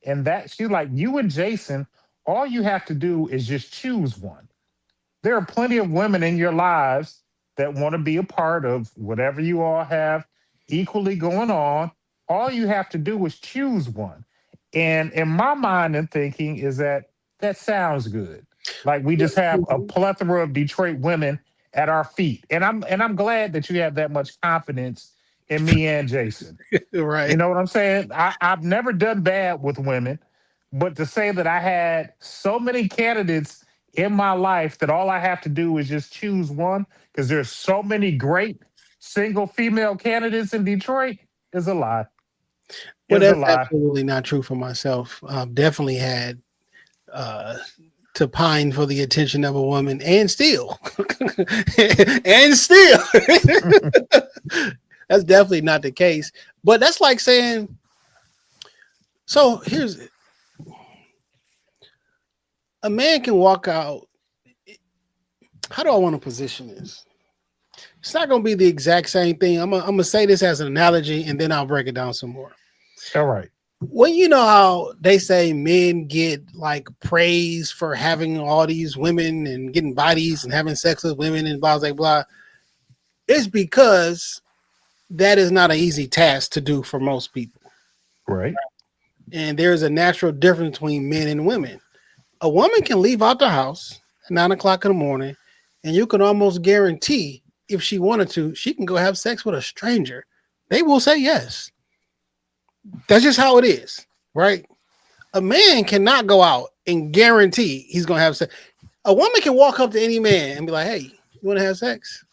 And that she's like, you and Jason, all you have to do is just choose one. There are plenty of women in your lives that want to be a part of whatever you all have equally going on. All you have to do is choose one. And in my mind and thinking is that that sounds good. Like we just have a plethora of Detroit women at our feet. And I'm glad that you have that much confidence in me and Jason. You Right. know what I'm saying? I've never done bad with women, but to say that I had so many candidates in my life that all I have to do is just choose one because there's so many great single female candidates in Detroit is a lie. Well, Is a that's lie. absolutely not true for myself. I've definitely had uh, to pine for the attention of a woman and still, and still, that's definitely not the case. But that's like saying, so here's a man can walk out. How do I want to position this? It's not going to be the exact same thing. I'm gonna say this as an analogy, and then I'll break it down some more. All right. Well, you know how they say men get like praise for having all these women and getting bodies and having sex with women and blah blah blah. It's because that is not an easy task to do for most people, Right. and there's a natural difference between men and women. A woman can leave out the house at 9 o'clock in the morning, and you can almost guarantee if she wanted to, she can go have sex with a stranger. They will say yes. That's just how it is, right? A man cannot go out and guarantee he's gonna have sex. A woman can walk up to any man and be like, "Hey, you want to have sex?"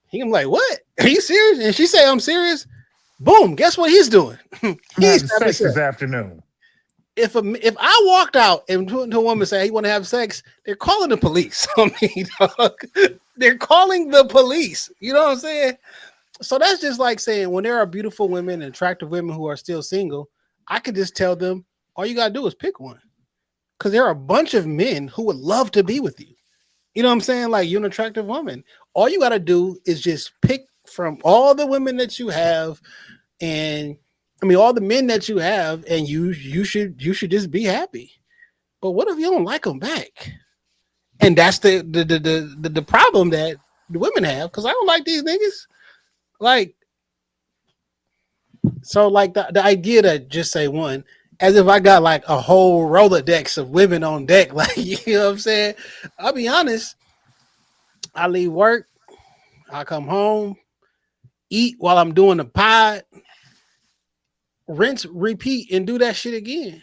He can be like, "What? Are you serious?" And she say, "I'm serious." Boom! Guess what he's doing? Having He's having sex this sex. afternoon. If I walked out and to a woman say, "Hey, you want to have sex?" They're calling the police. I mean, dog, they're calling the police. You know what I'm saying? So that's just like saying when there are beautiful women and attractive women who are still single, I could just tell them all you gotta do is pick one. Because there are a bunch of men who would love to be with you. You know what I'm saying? Like you're an attractive woman. All you gotta do is just pick from all the women that you have, and I mean all the men that you have, and you should just be happy. But what if you don't like them back? And that's the problem that the women have, because I don't like these niggas. Like, so like the idea to just say one, as if I got like a whole Rolodex of women on deck, like you know what I'm saying? I'll be honest, I leave work, I come home, eat while I'm doing the pod, rinse, repeat, and do that shit again.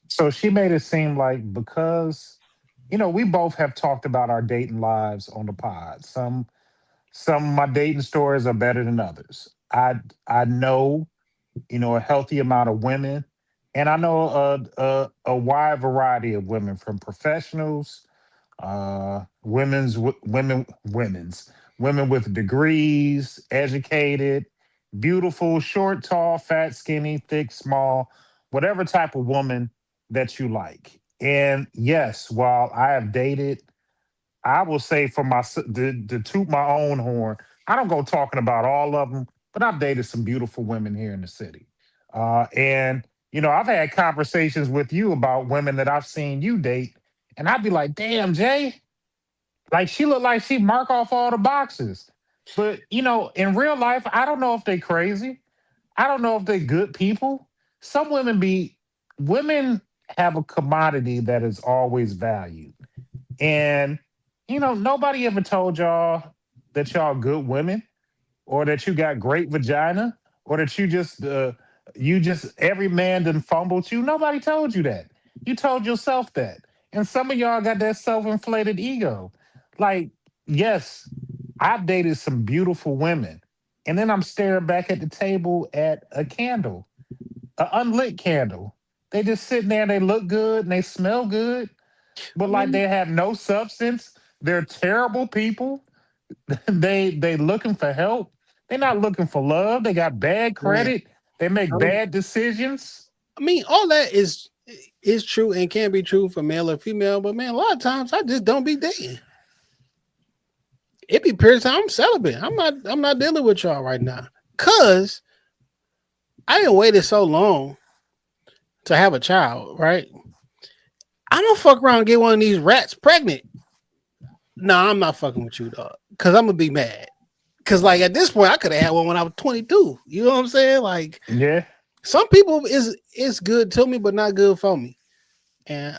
So she made it seem like because we both have talked about our dating lives on the pod. Some of my dating stories are better than others. I know, a healthy amount of women, and I know a wide variety of women, from professionals, women with degrees, educated, beautiful, short, tall, fat, skinny, thick, small, whatever type of woman that you like. And yes, while I have dated, I will say for to toot my own horn, I don't go talking about all of them, but I've dated some beautiful women here in the city. And I've had conversations with you about women that I've seen you date, and I'd be like, "Damn, Jay, like she looked like she mark off all the boxes." But in real life, I don't know if they crazy. I don't know if they good people. Some women have a commodity that is always valued. And nobody ever told y'all that y'all good women, or that you got great vagina, or that you just every man done fumbled you. Nobody told you that. You told yourself that. And some of y'all got that self-inflated ego. Like, yes, I've dated some beautiful women. And then I'm staring back at the table at a candle, an unlit candle. They just sitting there and they look good and they smell good, but I like mean, they have no substance. They're terrible people. They looking for help. They're not looking for love. They got bad man, credit. They make bad decisions. I mean, all that is true and can be true for male or female, but man, a lot of times I just don't be dating. It be periods of time I'm celibate. I'm not dealing with y'all right now. Cause I didn't waited so long to have a child, right? I don't fuck around and get one of these rats pregnant. No, I'm not fucking with you, dog. Cause I'm gonna be mad. Cause like at this point, I could have had one when I was 22. You know what I'm saying? Like Yeah. some people is good to me, but not good for me. And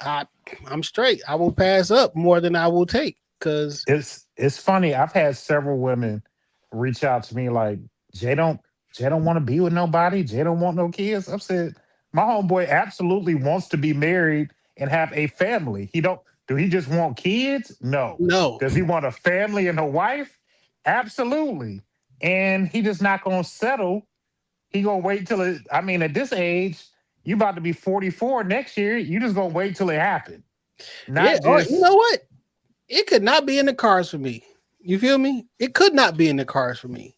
I'm straight. I will pass up more than I will take because It's funny. I've had several women reach out to me like, Jay don't Jay don't want to be with nobody. Jay don't want no kids. I've said my homeboy absolutely wants to be married and have a family. He don't do he just want kids? No. no. Does he want a family and a wife? Absolutely. And he just not gonna settle. He gonna wait till it. I mean, at this age, you about to be 44 next year. You just gonna wait till it happen. Yeah. Not Or you just know what? It could not be in the cards for me. You feel me? It could not be in the cards for me.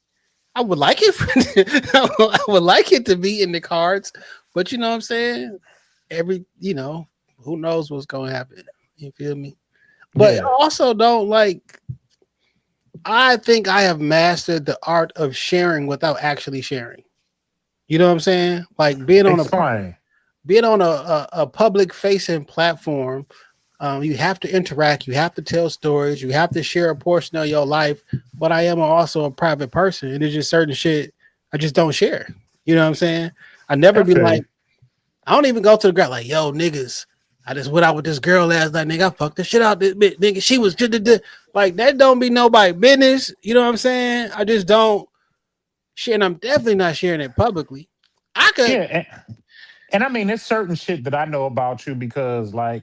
I would like it. I would like it to be in the cards, but you know what I'm saying. Who knows what's gonna happen? You feel me? But yeah. I also don't like. I think I have mastered the art of sharing without actually sharing. You know what I'm saying? Like Explain. being on a public facing platform. You have to interact. You have to tell stories. You have to share a portion of your life. But I am also a private person, and there's just certain shit I just don't share. You know what I'm saying? I never I be feel like, you. I don't even go to the ground like, yo, niggas. I just went out with this girl last night, nigga. I fucked the shit out this bitch, nigga. She was like that. Don't be nobody business. You know what I'm saying? I just don't share, and I'm definitely not sharing it publicly. I could. Yeah, and I mean, there's certain shit that I know about you because, like,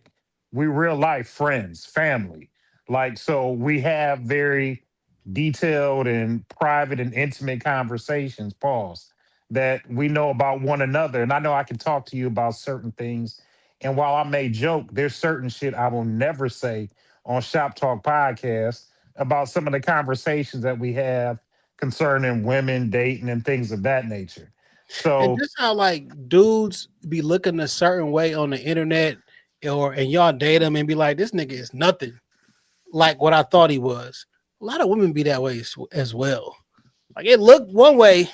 we real life friends, family. Like, so we have very detailed and private and intimate conversations, pause, that we know about one another. And I know I can talk to you about certain things. And while I may joke, there's certain shit I will never say on Shop Talk Podcast about some of the conversations that we have concerning women, dating, and things of that nature. And So, just how like dudes be looking a certain way on the internet, and y'all date them and be like, this nigga is nothing like what I thought he was. A lot of women be that way as well. Like it looked one way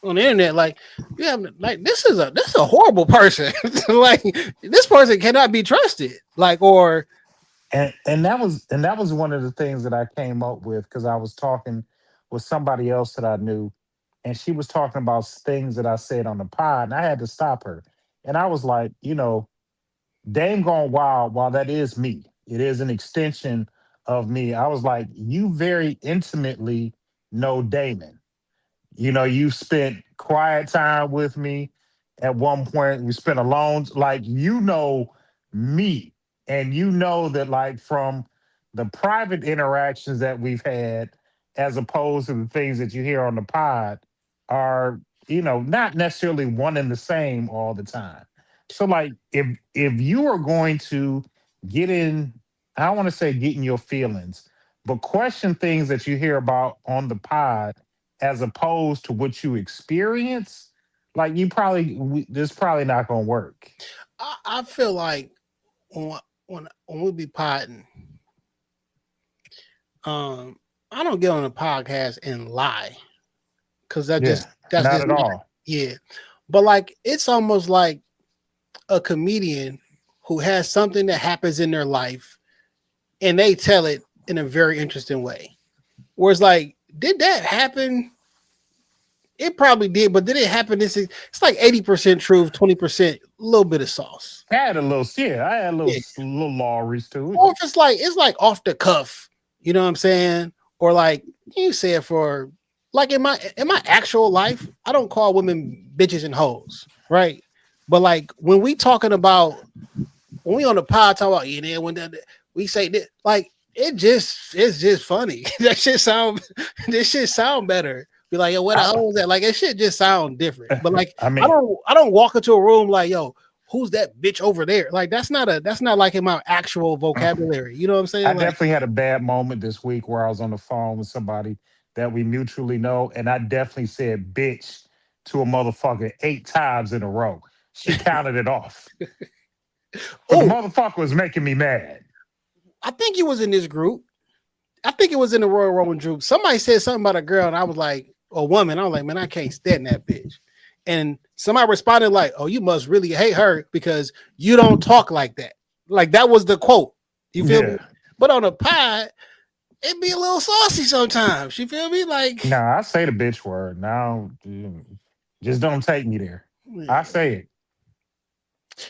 on the internet, like yeah, like this is a horrible person. Like this person cannot be trusted. Like or and that was one of the things that I came up with because I was talking with somebody else that I knew, and she was talking about things that I said on the pod, and I had to stop her. And I was like, Dame Gone Wild, while that is me, it is an extension of me. I was like, you very intimately know Damon. You spent quiet time with me. At one point, we spent alone. Like, me. And you know that, like, from the private interactions that we've had, as opposed to the things that you hear on the pod, are, not necessarily one and the same all the time. So, like, if you are going to get in, I don't want to say get in your feelings, but question things that you hear about on the pod as opposed to what you experience, like this probably not gonna work. I feel like when we be potting, I don't get on a podcast and lie because Yeah, that's not just at not all. yeah. But like it's almost like a comedian who has something that happens in their life and they tell it in a very interesting way. Whereas like, did that happen? It probably did, but did it happen? It's like 80% truth, 20%, a little bit of sauce. I had a Yeah. little lorries to it. Or if it's like off the cuff, you know what I'm saying? Or like you say it for like in my actual life, I don't call women bitches and hoes, right? But like when we on the pod talk about we say that like it's just funny. This shit sound better. Be like, yo, where the I, hell is that? Like it shit just sound different. But like I I mean, don't I don't walk into a room like, yo, who's that bitch over there? Like that's not like in my actual vocabulary. You know what I'm I saying? Like definitely had a bad moment this week where I was on the phone with somebody that we mutually know, and I definitely said bitch to a motherfucker 8 times in a row. She counted it off, but the oh, motherfucker was making me mad. I think it was in this group. I think it was in the Royal Roman group. Somebody said something about a girl, and I was like, a woman. I was like, man, I can't stand that bitch. And somebody responded like, oh, you must really hate her because you don't talk like that. Like that was the quote. You feel me? Yeah. But on the pod, it be a little saucy sometimes. You feel me? Like Nah, I say the bitch word. Now, just don't take me there. I say it.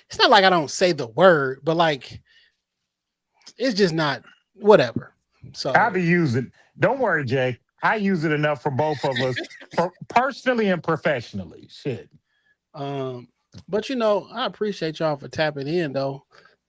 it's not like I don't say the word, but like it's just not whatever. So I be using. Don't worry, Jay. I use it enough for both of us, for personally and professionally. Shit. um, but I appreciate y'all for tapping in though.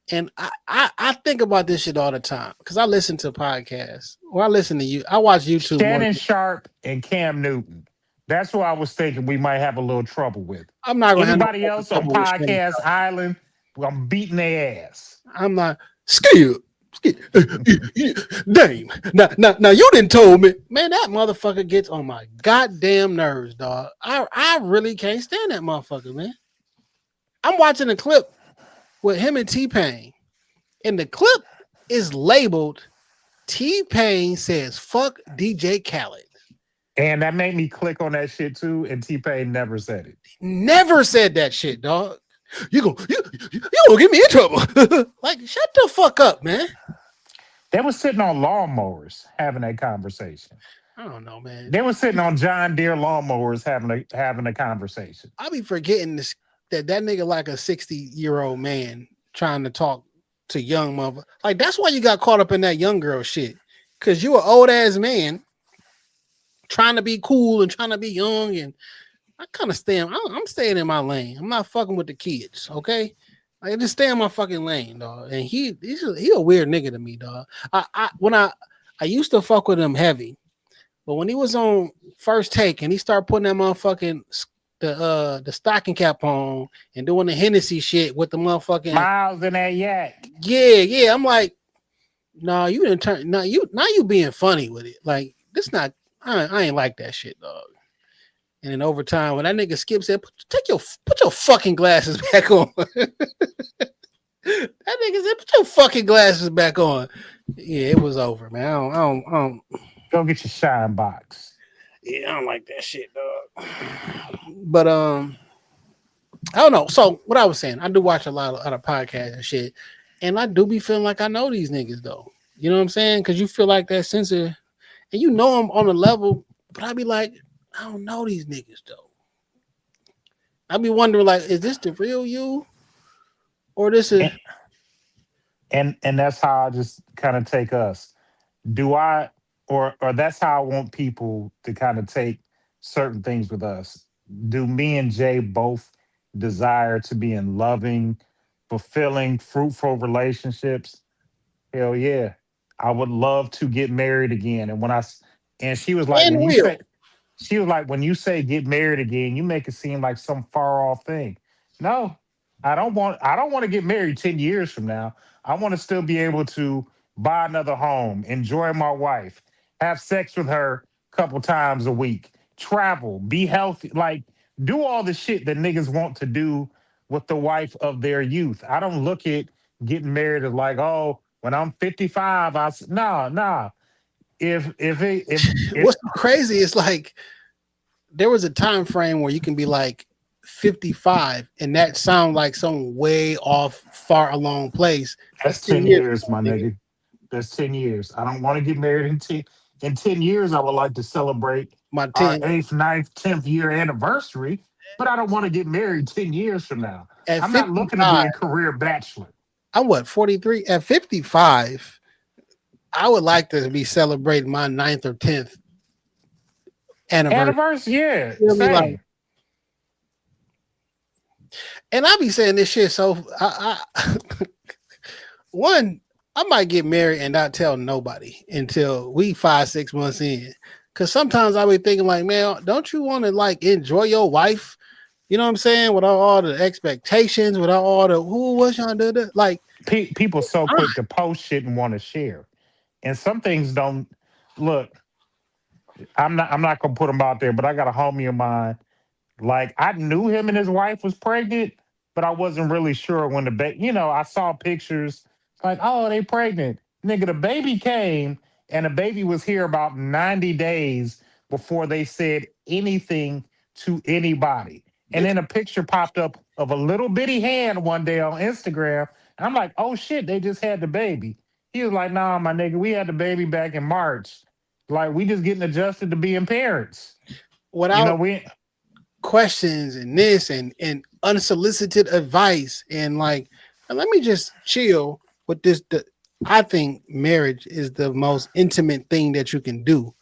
And I think about this shit all the time because I listen to podcasts or I listen to you. I watch YouTube more. Shannon Sharp and Cam Newton. That's what I was thinking we might have a little trouble with. I'm not gonna have no Anybody else on trouble with Shannon Podcast Sharp. Island, well, I'm beating their ass. I'm not scared. Dame. Now you didn't told me. Man, that motherfucker gets on my goddamn nerves, dog. I really can't stand that motherfucker, man. I'm watching a clip with him and T-Pain. And the clip is labeled T-Pain says fuck DJ Khaled. And that made me click on that shit too. And T-Pain never said it. Never said that shit, dog. You gonna get me in trouble. Like, shut the fuck up, man. They were sitting on lawnmowers having that conversation. I don't know, man. They were sitting on John Deere lawnmowers having a conversation. I be forgetting this that nigga like a 60-year-old man trying to talk to young mother. Like, that's why you got caught up in that young girl shit. Cause you an old ass man trying to be cool and trying to be young, and I kind of I'm staying in my lane. I'm not fucking with the kids, okay? I just stay in my fucking lane, dog. And he a weird nigga to me, dog. I used to fuck with him heavy, but when he was on First Take and he started putting that motherfucking the stocking cap on and doing the Hennessy shit with the motherfucking Miles in that yak. Yeah. I'm like, no, you didn't turn. No, you being funny with it. Like, this not. I ain't like that shit, dog. And then over time, when that nigga Skip said, put your fucking glasses back on. That nigga said, put your fucking glasses back on. Yeah, it was over, man. I don't. Go get your shine box. Yeah, I don't like that shit, dog. But I don't know. So what I was saying, I do watch a lot of other podcasts and shit, and I do be feeling like I know these niggas though. You know what I'm saying? Because you feel like that sense of, and you know them on a level, but I be like, I don't know these niggas though. I be wondering, like, is this the real you, or this is? And that's how I just kind of take us. Do I, or that's how I want people to kind of take certain things with us. Do me and Jay both desire to be in loving, fulfilling, fruitful relationships? Hell yeah. I would love to get married again. And she was like, And when you say get married again, you make it seem like some far off thing. No, I don't want to get married 10 years from now. I want to still be able to buy another home, enjoy my wife, have sex with her a couple times a week, travel, be healthy, like do all the shit that niggas want to do with the wife of their youth. I don't look at getting married as like, oh, when I'm 55, nah. If What's crazy is like there was a time frame where you can be like 55 and that sound like some way off far along place. That's 10 years, my nigga. That's 10 years. I don't want to get married in 10 years. I would like to celebrate My our 10 8th, 9th, 10th year anniversary, but I don't want to get married 10 years from now. at I'm not looking to 55, be a career bachelor. I'm what 43 at 55. I would like to be celebrating my 9th or 10th anniversary. Yeah. You know what I mean? Same. Like, and I be saying this shit. So one, I might get married and not tell nobody until we 5-6 months in. Cause sometimes I be thinking like, man, don't you want to like enjoy your wife? You know what I'm saying? Without all the expectations, without all the what's y'all do that? Like People so quick to post shit and want to share. And some things don't look. I'm not gonna put them out there, but I got a homie of mine. Like I knew him and his wife was pregnant, but I wasn't really sure when the baby. I saw pictures like, oh, they pregnant, nigga. The baby came, and the baby was here about 90 days before they said anything to anybody. And then a picture popped up of a little bitty hand one day on Instagram. And I'm like, oh shit, they just had the baby. He was like, nah, my nigga, we had the baby back in March. Like, we just getting adjusted to being parents. without questions and this and unsolicited advice and like, let me just chill with this I think marriage is the most intimate thing that you can do.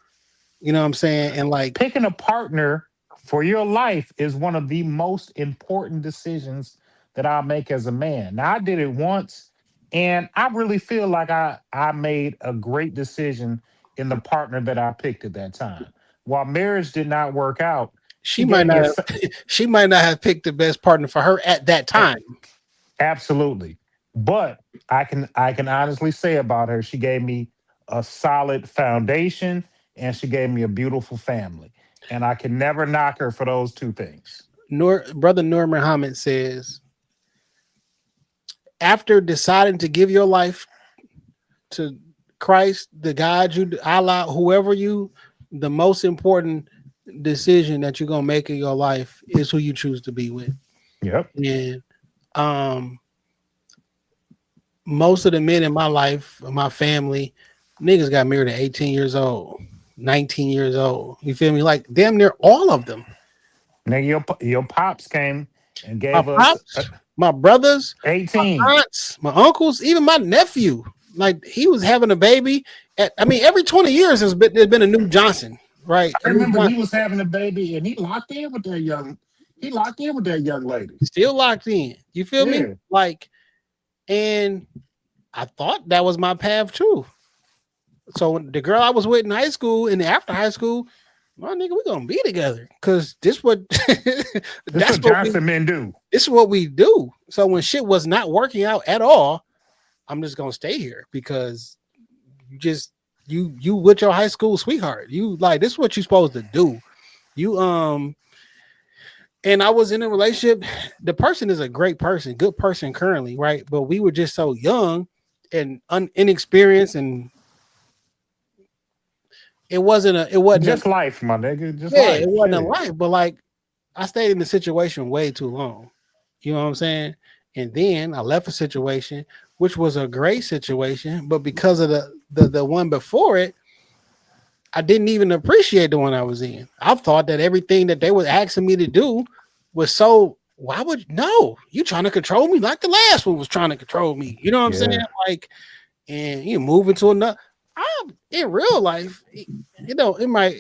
You know what I'm saying? And like, Picking a partner for your life is one of the most important decisions that I make as a man. Now I did it once, and I really feel like I made a great decision in the partner that I picked at that time. While marriage did not work out, she she might gave me not a have she might not have picked the best partner for her at that time. absolutely. But I can honestly say about her, she gave me a solid foundation and she gave me a beautiful family. And I can never knock her for those two things. Brother Nur Muhammad says, after deciding to give your life to Christ, the God, you, Allah, whoever you, the most important decision that you're gonna make in your life is who you choose to be with. Yep. And um, most of the men in my life, my family, niggas got married at 18 years old, 19 years old. You feel me? Like damn near all of them. Now your pops came and My gave us pops, my brothers, my 18. aunts, my uncles, even my nephew. Like he was having a baby. I mean, every 20 years there's been a new Johnson, right? I A new remember he Johnson. was having a baby and he locked in with that young lady. Still locked in. You feel me? Yeah. Like, and I thought that was my path too. So the girl I was with in high school and after high school, my nigga, we gonna be together because this what This that's what what we Johnson men do. this is what we do. So when shit was not working out at all, I'm just gonna stay here because you with your high school sweetheart. You like this is what you're supposed to do. You and I was in a relationship. The person is a great person, good person currently, right? But we were just so young and inexperienced, and it wasn't Just life, my nigga. Just yeah, it life. wasn't a Shit. life. But like I stayed in the situation way too long. You know what I'm saying? And then I left a situation which was a great situation, but because of the one before it, I didn't even appreciate the one I was in. I thought that everything that they were asking me to do was so. Why would no? You trying to control me like the last one was trying to control me? You know what I'm saying? Yeah. Like, and you move into another. I'm in real life, you know, in my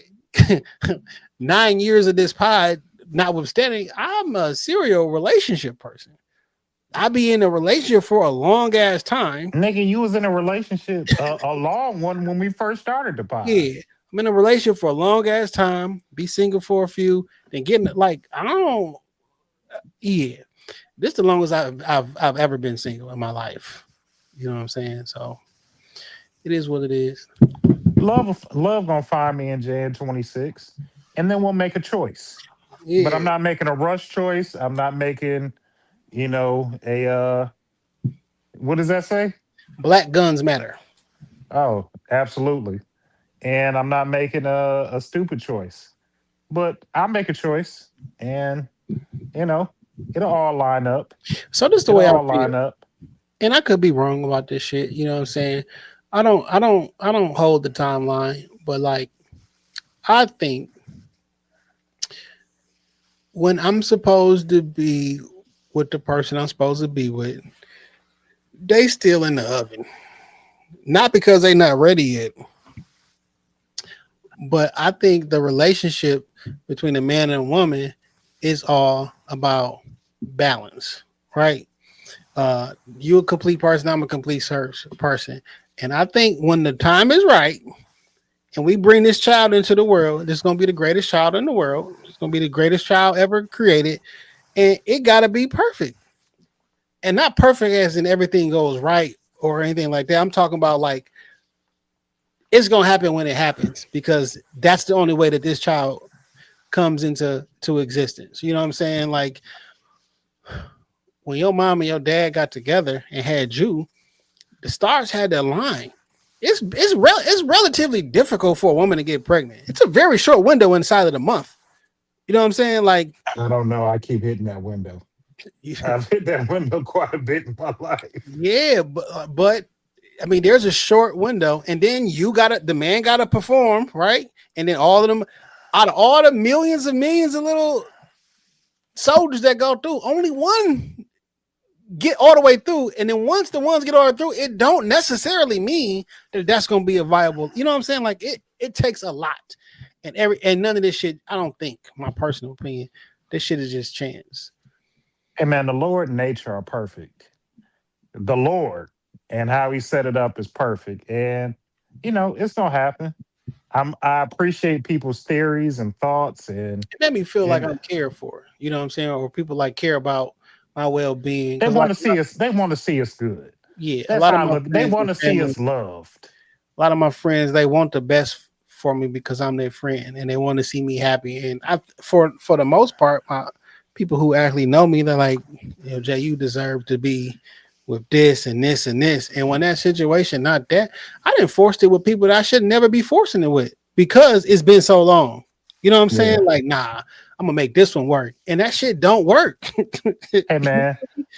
9 years of this pod, notwithstanding, I'm a serial relationship person. I be in a relationship for a long ass time. Nigga, you was in a relationship, a long one when we first started the pod. Yeah, I'm in a relationship for a long ass time. Be single for a few, then getting like I don't. Yeah, this is the longest I've ever been single in my life. You know what I'm saying? So it is what it is. Love gonna find me in Jan 26, and then we'll make a choice. But Yeah, I'm not making a rush choice. I'm not making, a what does that say? black guns matter. Oh, absolutely. And I'm not making a stupid choice. But I'll make a choice and you know, it'll all line up. So this is the It'll way I all feel, line up. and I could be wrong about this shit. You know what I'm saying? I don't hold the timeline, but like I think when I'm supposed to be with the person I'm supposed to be with, they still in the oven. Not because they not ready yet, but I think the relationship between a man and a woman is all about balance, right? You a complete person, I'm a complete person. And I think when the time is right and we bring this child into the world, this is going to be the greatest child in the world. It's going to be the greatest child ever created. And it got to be perfect. And not perfect as in everything goes right or anything like that. I'm talking about like it's going to happen when it happens because that's the only way that this child comes into existence. You know what I'm saying? Like when your mom and your dad got together and had you, the stars had to align. It's relatively difficult for a woman to get pregnant. It's a very short window inside of the month. You know what I'm saying? Like, I don't know. I keep hitting that window. I've hit that window quite a bit in my life. yeah, but I mean, there's a short window, and then the man gotta perform, right? And then all of them, out of all the millions of little soldiers that go through, only one get all the way through, and then once the ones get all the way through, it don't necessarily mean that that's going to be a viable. You know what I'm saying? Like it takes a lot, and none of this shit. I don't think, my personal opinion, this shit is just chance. Hey man, the Lord and nature are perfect. The Lord and how He set it up is perfect, and it's gonna happen. I appreciate people's theories and thoughts, and It made me feel like and I'm cared for. You know what I'm saying? Or people like care about my well being. they Because want like, to see us. They want to see us good. yeah, a That's lot of how I my look. They friends want and to see family, us loved. a lot of my friends, they want the best for me because I'm their friend, and they want to see me happy. And for the most part, my people who actually know me, they're like, Jay, you deserve to be with this and this and this. And when that situation, not that, I didn't force it with people that I should never be forcing it with because it's been so long. You know what I'm Yeah. saying? Like, nah, I'm gonna make this one work, and that shit don't work. Hey man,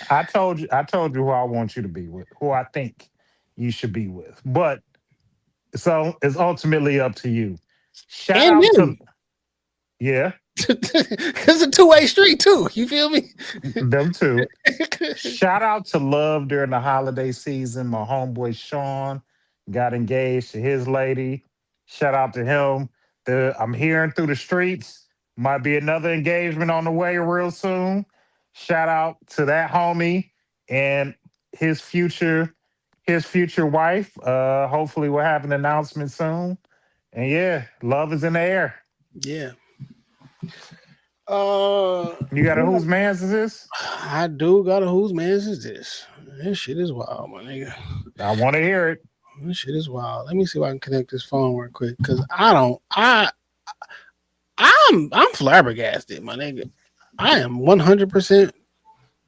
I told you. I told you who I want you to be with. Who I think you should be with. But so it's ultimately up to you. Shout And out to them. yeah, It's a two-way street too. You feel me? them too. Shout out to Love during the holiday season. My homeboy Sean got engaged to his lady. Shout out to him. I'm hearing through the streets. Might be another engagement on the way real soon. Shout out to that homie and his future, his future wife. Hopefully we'll have an announcement soon. And yeah, love is in the air. Yeah. You got a whose man's is this? I do got a whose man's is this? This shit is wild, my nigga. I want to hear it. This shit is wild. Let me see if I can connect this phone real quick because I'm flabbergasted, my nigga. I am 100%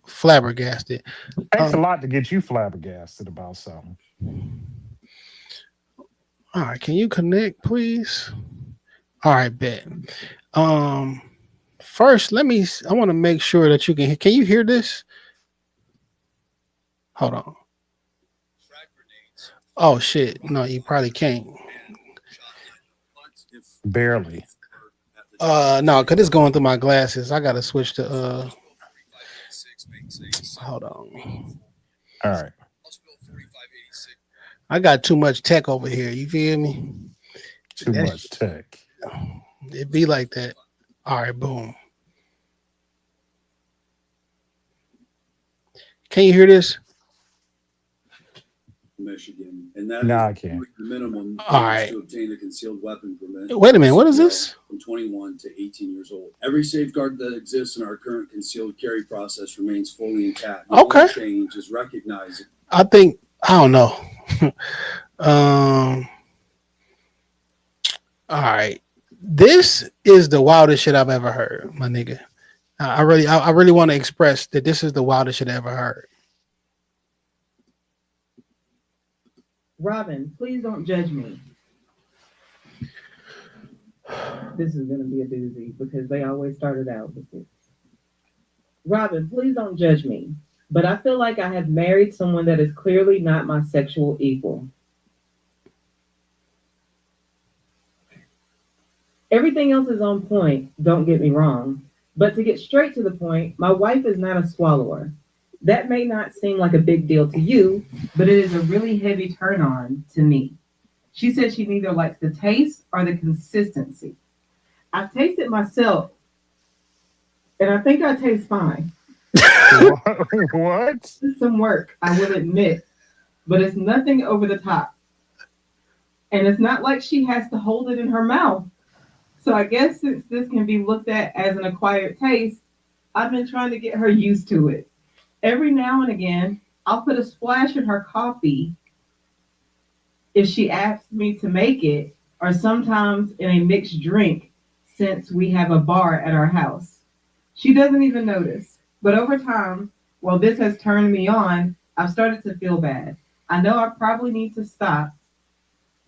flabbergasted. Takes a lot to get you flabbergasted about something. All right, can you connect, please? All right, bet. First, I want to make sure that you can you hear this? Hold on. Oh shit. No, you probably can't. Barely. No, because it's going through my glasses. I gotta switch to hold on. All right. I got too much tech over here. You feel me? Too much tech. It be like that. All right, boom. Can you hear this? Michigan, and that No, I is can't. the minimum All right. to obtain a concealed weapon permit. Wait a minute, what is this? From 21 to 18 years old. Every safeguard that exists in our current concealed carry process remains fully intact. No Okay. change is recognized. I don't know. All right. This is the wildest shit I've ever heard, my nigga. I really want to express that this is the wildest shit I ever heard. Robin, please don't judge me. This is going to be a doozy because they always started out with this. Robin, please don't judge me, but I feel like I have married someone that is clearly not my sexual equal. Everything else is on point, don't get me wrong, but to get straight to the point, my wife is not a swallower. That may not seem like a big deal to you, but it is a really heavy turn on to me. She said she neither likes the taste or the consistency. I've tasted myself, and I think I taste fine. What? It's some work, I will admit, but it's nothing over the top. And it's not like she has to hold it in her mouth. So I guess since this can be looked at as an acquired taste, I've been trying to get her used to it. Every now and again, I'll put a splash in her coffee if she asks me to make it, or sometimes in a mixed drink since we have a bar at our house. She doesn't even notice. But over time, while this has turned me on, I've started to feel bad. I know I probably need to stop,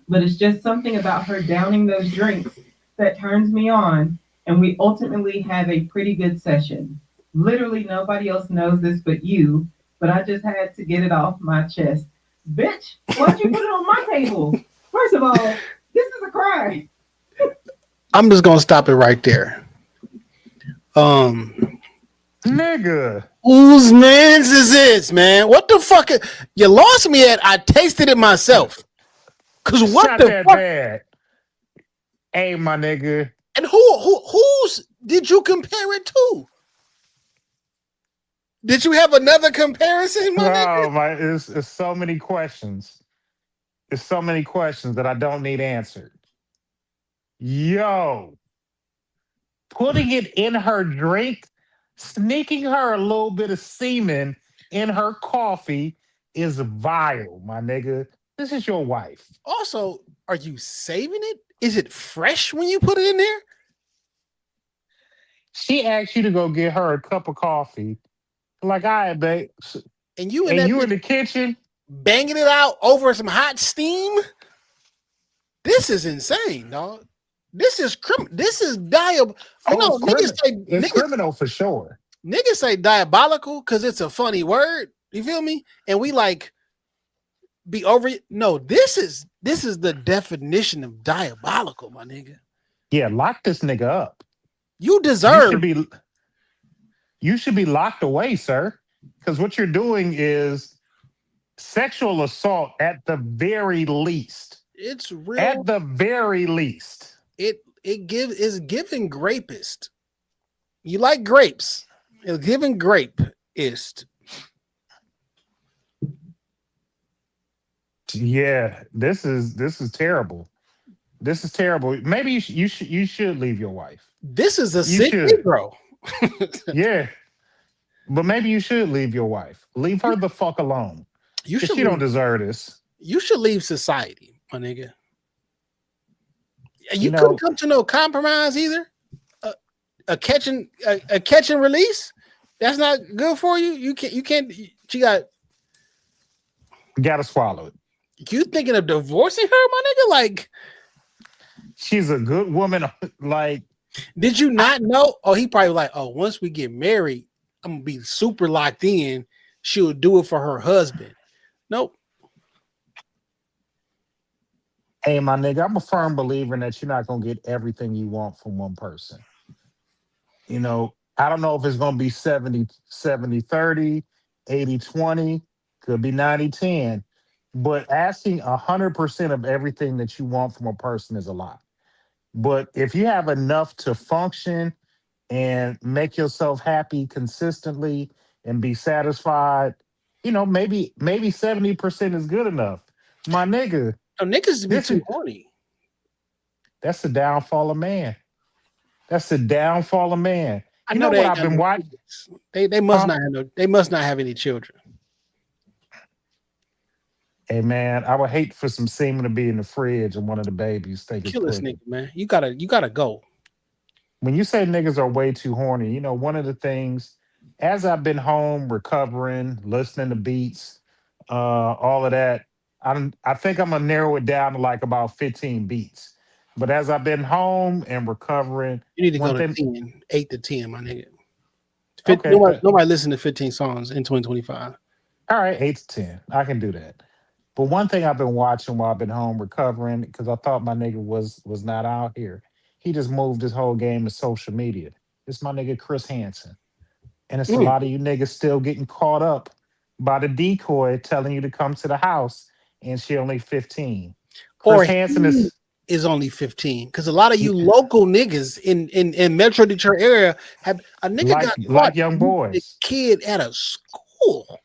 but it's just something about her downing those drinks that turns me on, and we ultimately have a pretty good session. Literally nobody else knows this but you, but I just had to get it off my chest. Bitch, why'd you put it on my table? First of all, this is a crime. I'm just gonna stop it right there. Nigga. Whose man's is this, man? What the fuck? You lost me at I tasted it myself. Cause It's what not the that fuck? bad. Hey, my nigga. And whose did you compare it to? Did you have another comparison, my nigga? Oh my, it's so many questions. It's so many questions that I don't need answered. Yo, putting it in her drink, sneaking her a little bit of semen in her coffee is vile, my nigga. This is your wife. Also, are you saving it? Is it fresh when you put it in there? She asked you to go get her a cup of coffee. Like, all right, babe. And you in And that you in bitch the kitchen? banging it out over some hot steam? This is insane, dog. This is This is diabolical. You Oh, know, it's criminal for sure. niggas say diabolical because it's a funny word. You feel me? And we like be over it. No, this is the definition of diabolical, my nigga. Yeah, lock this nigga up. You You deserve should be you should be locked away, sir. Because what you're doing is sexual assault at the very least. it's real. At the very least. Is giving grapist. You like grapes? It's giving grapeist. Yeah, this is terrible. This is terrible. Maybe you should leave your wife. This is a You sick should. Negro. Yeah, but maybe you should leave your wife. Leave her the fuck alone. You 'Cause should she don't leave, deserve this. you should leave society, my nigga. You You couldn't know, come to no compromise either. A catch and release. That's not good for you. You can't. You got. gotta swallow it. You thinking of divorcing her, my nigga? Like, She's a good woman. Like, did you not know? Oh, he probably like, oh, once we get married, I'm gonna be super locked in. She'll do it for her husband. Nope. hey, my nigga, I'm a firm believer in that you're not gonna get everything you want from one person. You know, I don't know if it's going to be 70-70-30, 80-20, could be 90-10, but asking 100% of everything that you want from a person is a lot. But if you have enough to function and make yourself happy consistently and be satisfied, maybe 70% is good enough. My nigga, No, niggas be this too is horny. that's the downfall of man. That's the downfall of man. I You know know they what ain't I've got been no watching? kids. They must Huh? not have they must not have any children. Hey man, I would hate for some semen to be in the fridge and one of the babies think it's Kill this pudding. nigga, man. You gotta go. When you say niggas are way too horny, one of the things, as I've been home recovering, listening to beats, all of that, I think I'm gonna narrow it down to like about 15 beats. But as I've been home and recovering, You need to go one to thing, 10, 8 to 10, my nigga. okay, Nobody listen to 15 songs in 2025. all right, 8 to 10, I can do that. But one thing I've been watching while I've been home recovering, because I thought my nigga was not out here. He just moved his whole game to social media. It's my nigga Chris Hansen. And it's a Mm. lot of you niggas still getting caught up by the decoy telling you to come to the house and she only 15. Or Chris Hansen he is only 15. Because a lot of you local niggas in Metro Detroit area have a nigga like got caught young beating a boys. kid at a school.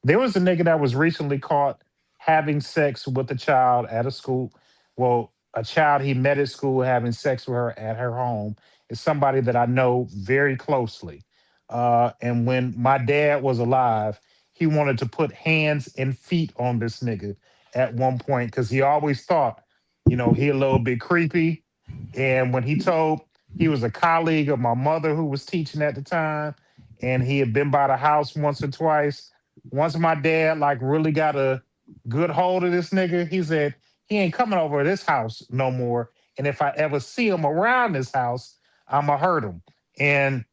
There was a nigga that was recently caught having sex with a child at a school. Well, a child he met at school having sex with her at her home is somebody that I know very closely. And when my dad was alive, he wanted to put hands and feet on this nigga at one point because he always thought, he a little bit creepy. And when he was a colleague of my mother who was teaching at the time, and he had been by the house once or twice. Once my dad like really got a good hold of this nigga, he said he ain't coming over to this house no more. And if I ever see him around this house, I'ma hurt him. And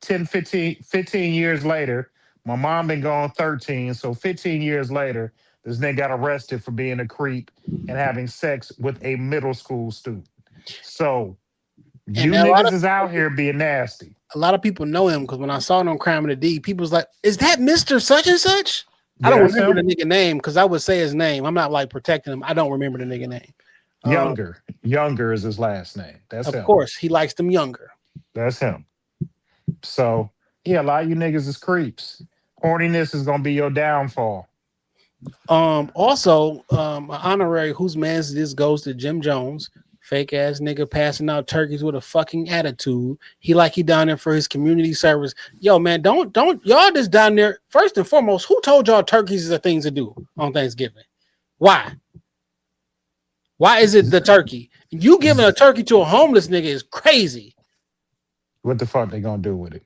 10, 15 years later, my mom been gone 13. So 15 years later, this nigga got arrested for being a creep and having sex with a middle school student. So And you a lot niggas of is out here being nasty. a lot of people know him because when I saw it on Crime of the D, people was like, "Is that Mister Such and Such?" I don't remember the nigga name because I would say his name. I'm not like protecting him. I don't remember the nigga name. Younger is his last name. That's Of him. course, he likes them younger. That's him. So yeah, a lot of you niggas is creeps. Horniness is gonna be your downfall. Also, an honorary whose man's this goes to Jim Jones, fake ass nigga passing out turkeys with a fucking attitude. He down there for his community service. Yo, man, don't y'all just down there. First and foremost, who told y'all turkeys is a thing to do on Thanksgiving? Why? Why is it the turkey? You giving a turkey to a homeless nigga is crazy. What the fuck they gonna do with it?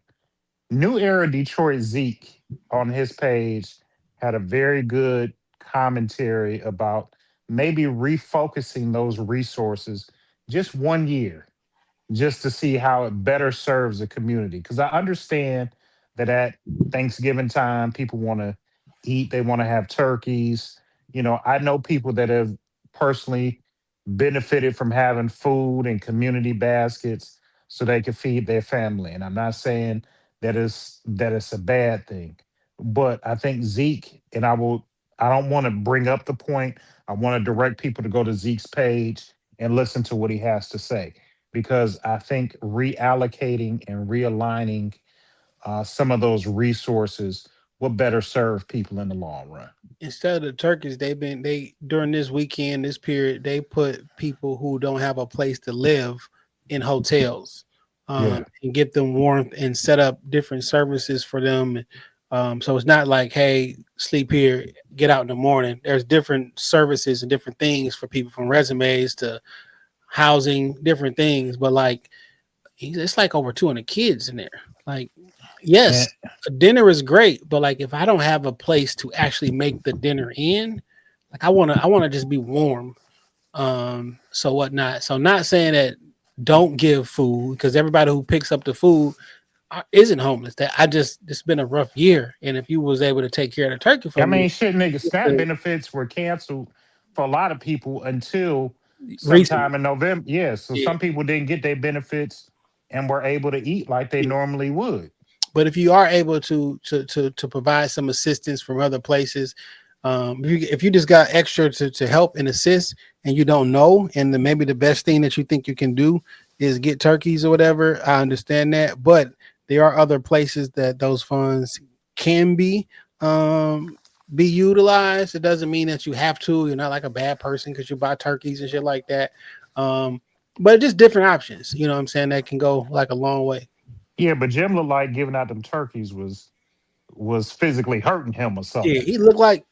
New Era Detroit Zeke on his page had a very good commentary about maybe refocusing those resources just 1 year, just to see how it better serves the community. Because I understand that at Thanksgiving time, people want to eat, they want to have turkeys. I know people that have personally benefited from having food and community baskets so they can feed their family. And I'm not saying that it's a bad thing, but I think Zeke and I don't want to bring up the point. I want to direct people to go to Zeke's page and listen to what he has to say because I think reallocating and realigning some of those resources will better serve people in the long run. Instead of the turkeys, they during this weekend, this period, they put people who don't have a place to live in hotels, Yeah. and get them warmth and set up different services for them. So it's not like, hey, sleep here, get out in the morning. There's different services and different things for people, from resumes to housing, different things. But like, it's like over 200 kids in there. Like, yes, And a dinner is great, but like if I don't have a place to actually make the dinner in, like I wanna just be warm. So whatnot. So not saying that don't give food, because everybody who picks up the food isn't homeless. That it's been a rough year, and if you was able to take care of the turkey I for me mean, shit, nigga, SNAP benefits were canceled for a lot of people until recently, sometime in November. Yeah, so yeah. some people didn't get their benefits and were able to eat like they normally would. But if you are able to provide some assistance from other places, if you just got extra to help and assist, and you don't know, and then maybe the best thing that you think you can do is get turkeys or whatever, I understand that. But there are other places that those funds can be utilized. It doesn't mean that you have to. You're not like a bad person because you buy turkeys and shit like that. But just different options. You know what I'm saying? That can go like a long way. Yeah, but Jim looked like giving out them turkeys was physically hurting him or Yeah, something. he looked like,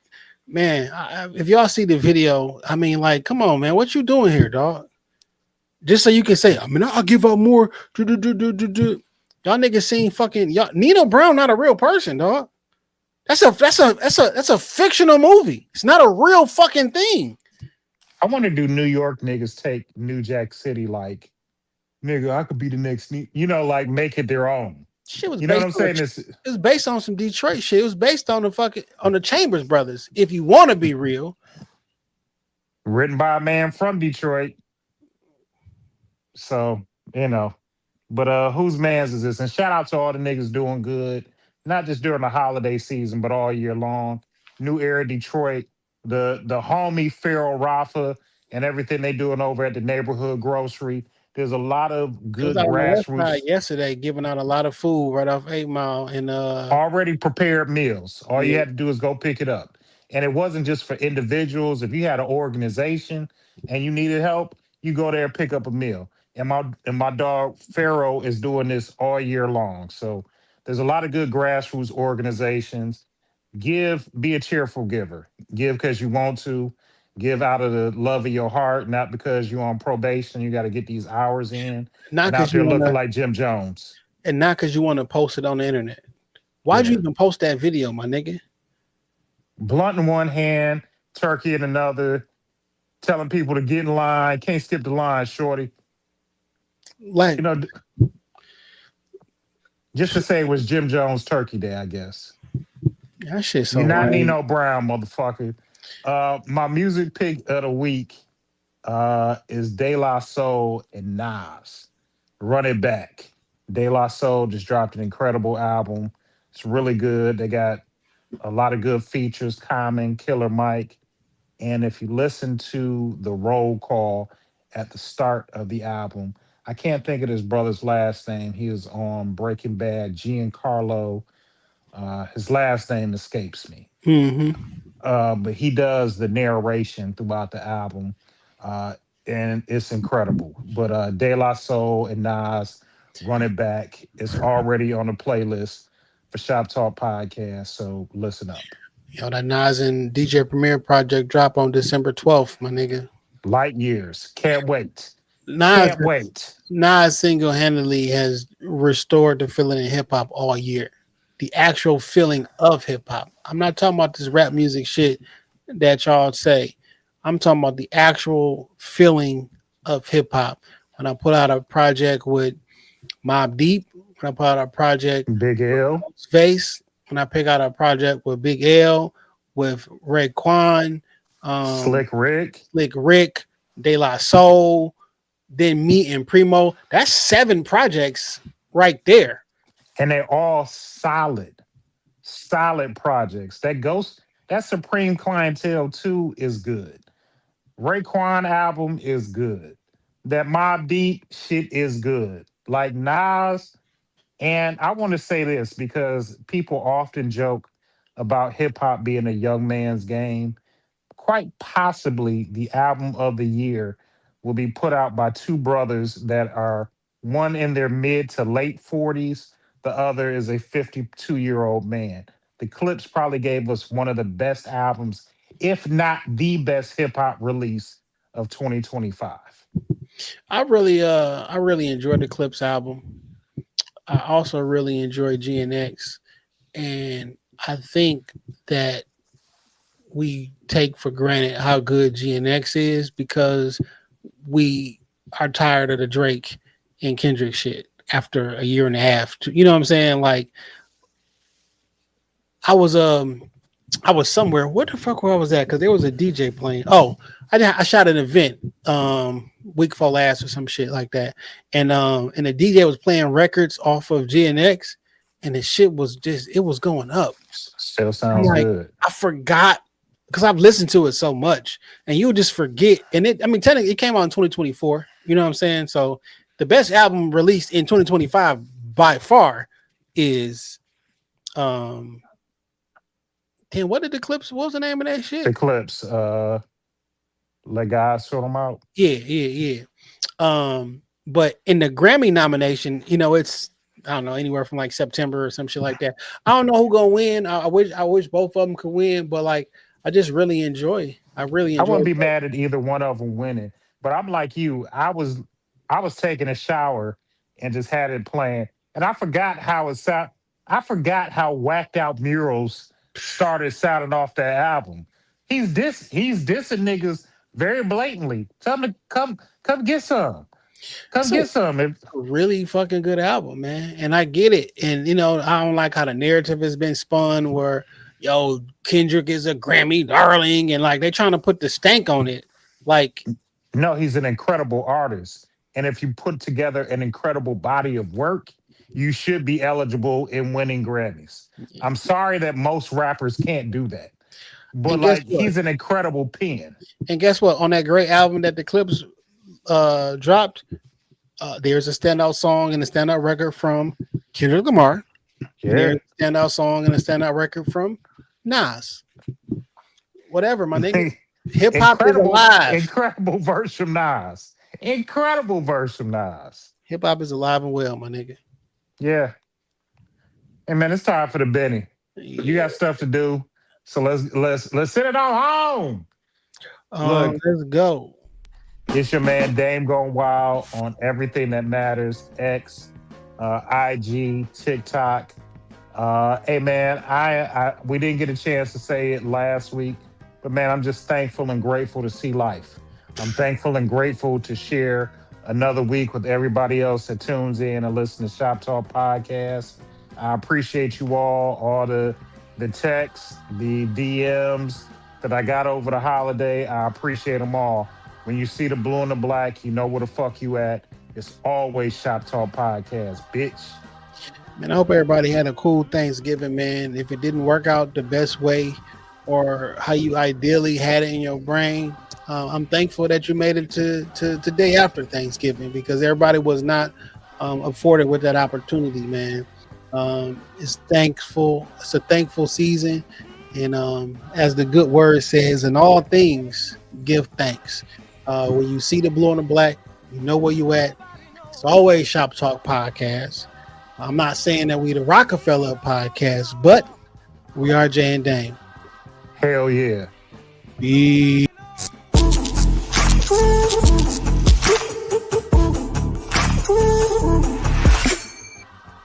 man. If y'all see the video, I mean, like, come on, man, what you doing here, dog? Just so you can say, I mean, I'll give out more. Y'all niggas seen fucking y'all. Nino Brown, not a real person, dog. That's a fictional movie. It's not a real fucking thing. I want to do New York niggas take New Jack City like, nigga, I could be the next, like make it their own. Shit was You know what based I'm on saying? It's it was based on some Detroit shit. It was based on the Chambers brothers. If you want to be real, written by a man from Detroit. So, you know. But whose man's is this? And shout out to all the niggas doing good, not just during the holiday season, but all year long. New Era Detroit, the homie Pharaoh Rafa and everything they doing over at the neighborhood grocery. There's a lot of it was good out on the west side grassroots yesterday, giving out a lot of food right off 8 Mile and already prepared meals. All you yeah. had to do is go pick it up. And it wasn't just for individuals. If you had an organization and you needed help, you go there and pick up a meal. And my dog Pharaoh is doing this all year long. So there's a lot of good grassroots organizations. Be a cheerful giver. Give because you want to. Give out of the love of your heart, not because you're on probation. You got to get these hours in Not and out because you there want looking to, like Jim Jones. and not because you want to post it on the internet. Why'd you Yeah. even post that video, my nigga? Blunt in one hand, turkey in another, telling people to get in line. Can't skip the line, shorty. Like, You know, just to say it was Jim Jones Turkey Day, I guess. that shit so You're not lame. Nino Brown, motherfucker. My music pick of the week is De La Soul and Nas. Run It Back. De La Soul just dropped an incredible album. It's really good. They got a lot of good features, Common, Killer Mike. And if you listen to the roll call at the start of the album, I can't think of his brother's last name. He was on Breaking Bad, Giancarlo. His last name escapes me. Mm-hmm. But he does the narration throughout the album, uh, and it's incredible. But De La Soul and Nas Run It Back is already on the playlist for Shop Talk Podcast, so listen up. Yo, that Nas and DJ Premier project drop on December 12th, my nigga. Light years. Can't wait. Nas Can't wait. Nas single-handedly has restored the feeling in hip hop all year. The actual feeling of hip hop. I'm not talking about this rap music shit that y'all say. I'm talking about the actual feeling of hip hop. When I put out a project with Mobb Deep, when I put out a project Big L. with Face, when I pick out a project with Big L, with Raekwon, Slick Rick. Slick Rick, De La Soul, then me and Primo. That's 7 projects right there. And they're all solid projects. That Supreme Clientele 2 is good. Raekwon album is good. That Mobb Deep shit is good. Like Nas, and I want to say this because people often joke about hip hop being a young man's game. Quite possibly the album of the year will be put out by two brothers that are one in their mid to late 40s, the other is a 52-year-old man. The Clips probably gave us one of the best albums, if not the best hip hop release of 2025. I really enjoyed the Clips album. I also really enjoyed GNX, and I think that we take for granted how good GNX is because we are tired of the Drake and Kendrick shit after a year and a half. You know what I'm saying? Like I was somewhere. Where the fuck where I was at? Because there was a DJ playing. Oh, I shot an event week before last or some shit like that, and the DJ was playing records off of GNX, and the shit was just it was going up. Still sounds good. I forgot because I've listened to it so much, and you just forget. And technically, it came out in 2024. You know what I'm saying? So the best album released in 2025 by far is and what did the Clips? What was the name of that shit? The Clips. Let guys sort them out. Yeah. But in the Grammy nomination, it's I don't know anywhere from like September or some shit like that. I don't know who gonna win. I wish both of them could win, but like I just really enjoy. I wouldn't be mad at either one of them winning, but I'm like you. I was taking a shower and just had it playing, and I forgot how it sound. I forgot how whacked out Murals started sounding off that album. He's dissing niggas very blatantly. Tell them to come get some. Get some. It's a really fucking good album, man. And I get it. And I don't like how the narrative has been spun where Kendrick is a Grammy darling and like they trying to put the stank on it. Like no, he's an incredible artist. And if you put together an incredible body of work, you should be eligible in winning Grammys. Yeah. I'm sorry that most rappers can't do that. But like he's an incredible pen. And guess what? On that great album that the Clips dropped, there's a standout song and a standout record from Kendrick Lamar. Yeah. There's a standout song and a standout record from Nas. Whatever, my nigga. Hip hop is alive. Incredible verse from Nas. Incredible verse from Nas. Hip hop is alive and well, my nigga. Yeah. Hey man, it's time for the Benny. Yeah. You got stuff to do. So let's send it on home. Let's go. It's your man Dame going wild on everything that matters. X, IG, TikTok. Hey man, we didn't get a chance to say it last week, but man, I'm just thankful and grateful to see life. I'm thankful and grateful to share another week with everybody else that tunes in and listens to Shop Talk Podcast. I appreciate you all the texts, the DMs that I got over the holiday. I appreciate them all. When you see the blue and the black, you know where the fuck you at. It's always Shop Talk Podcast, bitch. Man, I hope everybody had a cool Thanksgiving, man. If it didn't work out the best way or how you ideally had it in your brain, I'm thankful that you made it to day after Thanksgiving, because everybody was not afforded with that opportunity, man. It's thankful. It's a thankful season. And as the good word says, in all things, give thanks. When you see the blue and the black, you know where you at. It's always Shop Talk Podcast. I'm not saying that we the Rockefeller podcast, but we are Jay and Dame. Hell yeah. Peace.